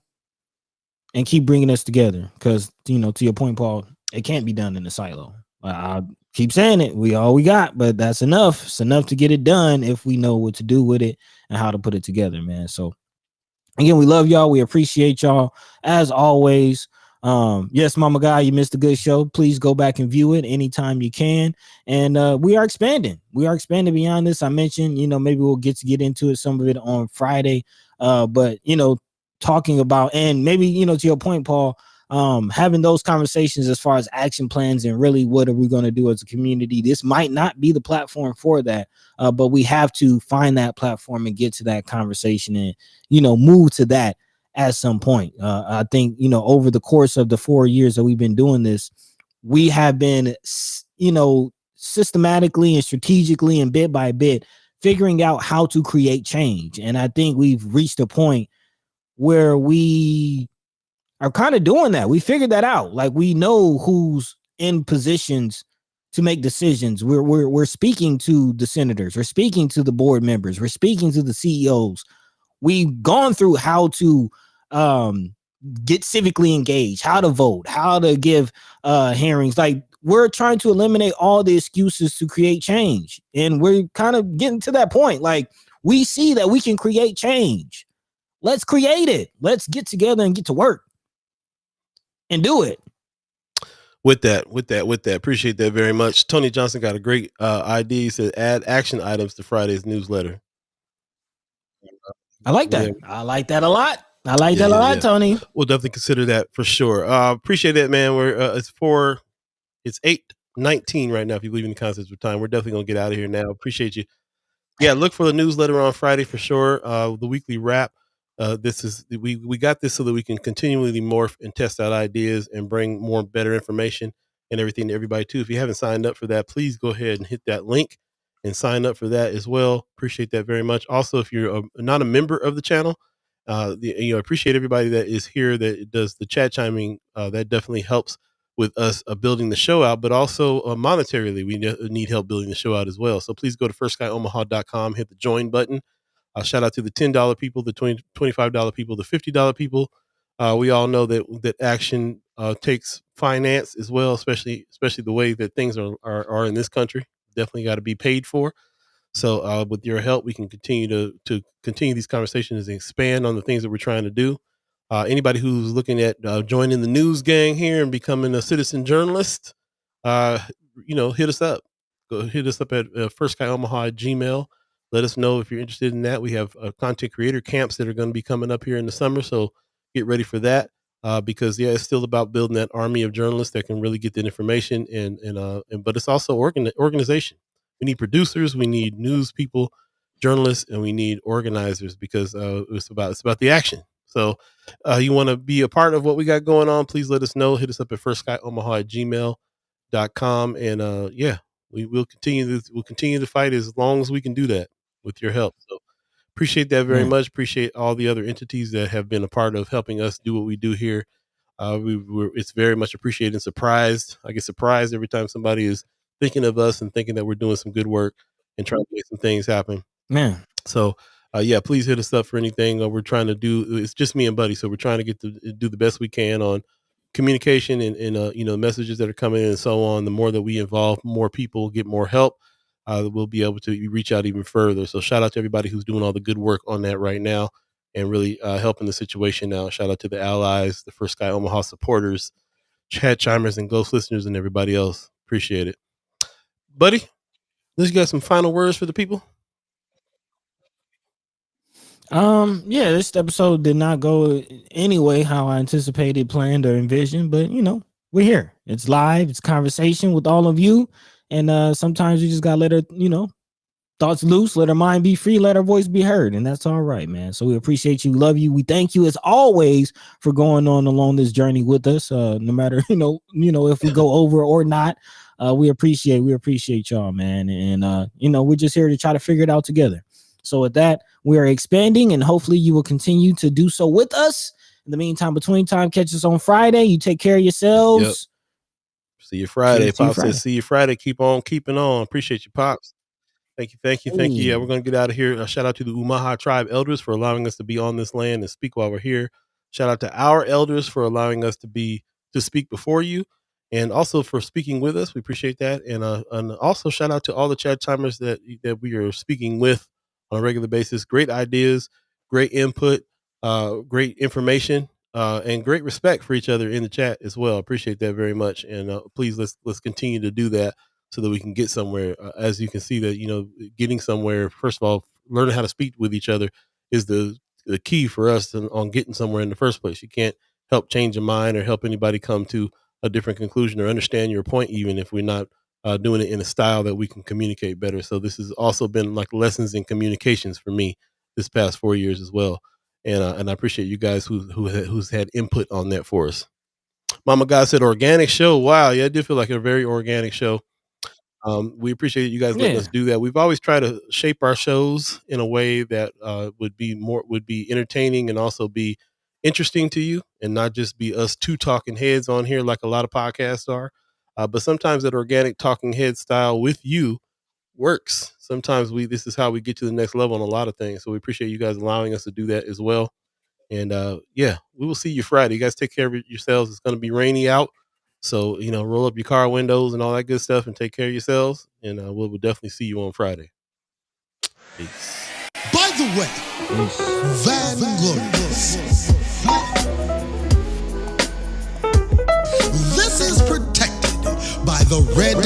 and keep bringing us together, because to your point, Paul, it can't be done in a silo. I keep saying it, we all we got, but that's enough. It's enough to get it done if we know what to do with it and how to put it together, man. So again, we love y'all, we appreciate y'all as always. Yes, Mama Guy, you missed a good show. Please go back and view it anytime you can. And we are expanding beyond this. I mentioned, maybe we'll get into it, some of it on Friday, but talking about, and maybe to your point, Paul, having those conversations as far as action plans and really what are we going to do as a community. This might not be the platform for that, but we have to find that platform and get to that conversation and move to that at some point. I think over the course of the 4 years that we've been doing this, we have been systematically and strategically and bit by bit figuring out how to create change. And I think we've reached a point where we are kind of doing that. We figured that out. Like, we know who's in positions to make decisions. We're speaking to the senators, we're speaking to the board members, we're speaking to the CEOs. We've gone through how to get civically engaged, how to vote, how to give hearings. Like, we're trying to eliminate all the excuses to create change. And we're kind of getting to that point. Like, we see that we can create change. Let's create it. Let's get together and get to work and do it. With that. Appreciate that very much. Tony Johnson got a great idea. He said add action items to Friday's newsletter. I like that. Yeah. I like that a lot. Tony. We'll definitely consider that for sure. Appreciate that, man. It's 8:19 right now. If you believe in the concepts of time, we're definitely gonna get out of here now. Appreciate you. Yeah, look for the newsletter on Friday for sure. The weekly wrap. We got this so that we can continually morph and test out ideas and bring more better information and everything to everybody too. If you haven't signed up for that, please go ahead and hit that link and sign up for that as well. Appreciate that very much. Also, if you're not a member of the channel, appreciate everybody that is here that does the chat chiming. That definitely helps with us building the show out, but also monetarily, we need help building the show out as well. So please go to firstskyOmaha.com, hit the join button. Shout out to the $10 people, the $25 people, the $50 people. We all know that action takes finance as well, especially the way that things are in this country. Definitely got to be paid for. So with your help, we can continue to continue these conversations and expand on the things that we're trying to do. Anybody who's looking at joining the news gang here and becoming a citizen journalist, hit us up. Go hit us up at firstskyOmaha@gmail.com. Let us know if you're interested in that. We have content creator camps that are going to be coming up here in the summer, so get ready for that. Because it's still about building that army of journalists that can really get the information but it's also organization. We need producers, we need news people, journalists, and we need organizers because it's about the action. So you want to be a part of what we got going on, please let us know. Hit us up at firstskyOmaha@gmail.com. And we'll continue to fight as long as we can do that with your help. So appreciate that very much. Appreciate all the other entities that have been a part of helping us do what we do here. It's very much appreciated and surprised. I get surprised every time somebody is thinking of us and thinking that we're doing some good work and trying to make some things happen. Man. So please hit us up for anything we're trying to do. It's just me and Buddy. So we're trying to get to do the best we can on communication and messages that are coming in and so on. The more that we involve more people, get more help, we'll be able to reach out even further. So shout out to everybody who's doing all the good work on that right now and really helping the situation now. Shout out to the allies, the First Sky Omaha supporters, chat chimers and ghost listeners, and everybody else. Appreciate it. Buddy, let's get some final words for the people. This episode did not go anyway how I anticipated, planned, or envisioned, but we're here. It's live, it's conversation with all of you. And sometimes you just gotta let her, thoughts loose, let her mind be free, let her voice be heard. And that's all right, man. So we appreciate you, love you. We thank you as always for going on along this journey with us. No matter, if we go over or not, we appreciate y'all, man. And we're just here to try to figure it out together. So with that, we are expanding, and hopefully you will continue to do so with us. In the meantime, between time, catch us on Friday. You take care of yourselves. Yep. See you Friday. See you Pops says, see you Friday. Keep on keeping on. Appreciate you, Pops. Thank you. Yeah, we're going to get out of here. Shout out to the Umaha tribe elders for allowing us to be on this land and speak while we're here. Shout out to our elders for allowing us to speak before you, and also for speaking with us. We appreciate that. And also shout out to all the chat timers that we are speaking with on a regular basis. Great ideas, great input, great information, and great respect for each other in the chat as well. Appreciate that very much. And please let's continue to do that, so that we can get somewhere. As you can see, that getting somewhere, first of all, learning how to speak with each other is the key for us on getting somewhere in the first place. You can't help change a mind or help anybody come to a different conclusion or understand your point, even if we're not doing it in a style that we can communicate better. So this has also been like lessons in communications for me this past 4 years as well. And I appreciate you guys who's had input on that for us. Mama God said organic show. Wow. Yeah, it did feel like a very organic show. We appreciate you guys letting us do that. We've always tried to shape our shows in a way that would be entertaining and also be interesting to you, and not just be us two talking heads on here like a lot of podcasts are. But sometimes that organic talking head style with you works. Sometimes this is how we get to the next level on a lot of things. So we appreciate you guys allowing us to do that as well. And we will see you Friday. You guys take care of yourselves. It's going to be rainy out. So, roll up your car windows and all that good stuff and take care of yourselves. And we'll definitely see you on Friday. Peace. By the way, Van Glorious, this is protected by the red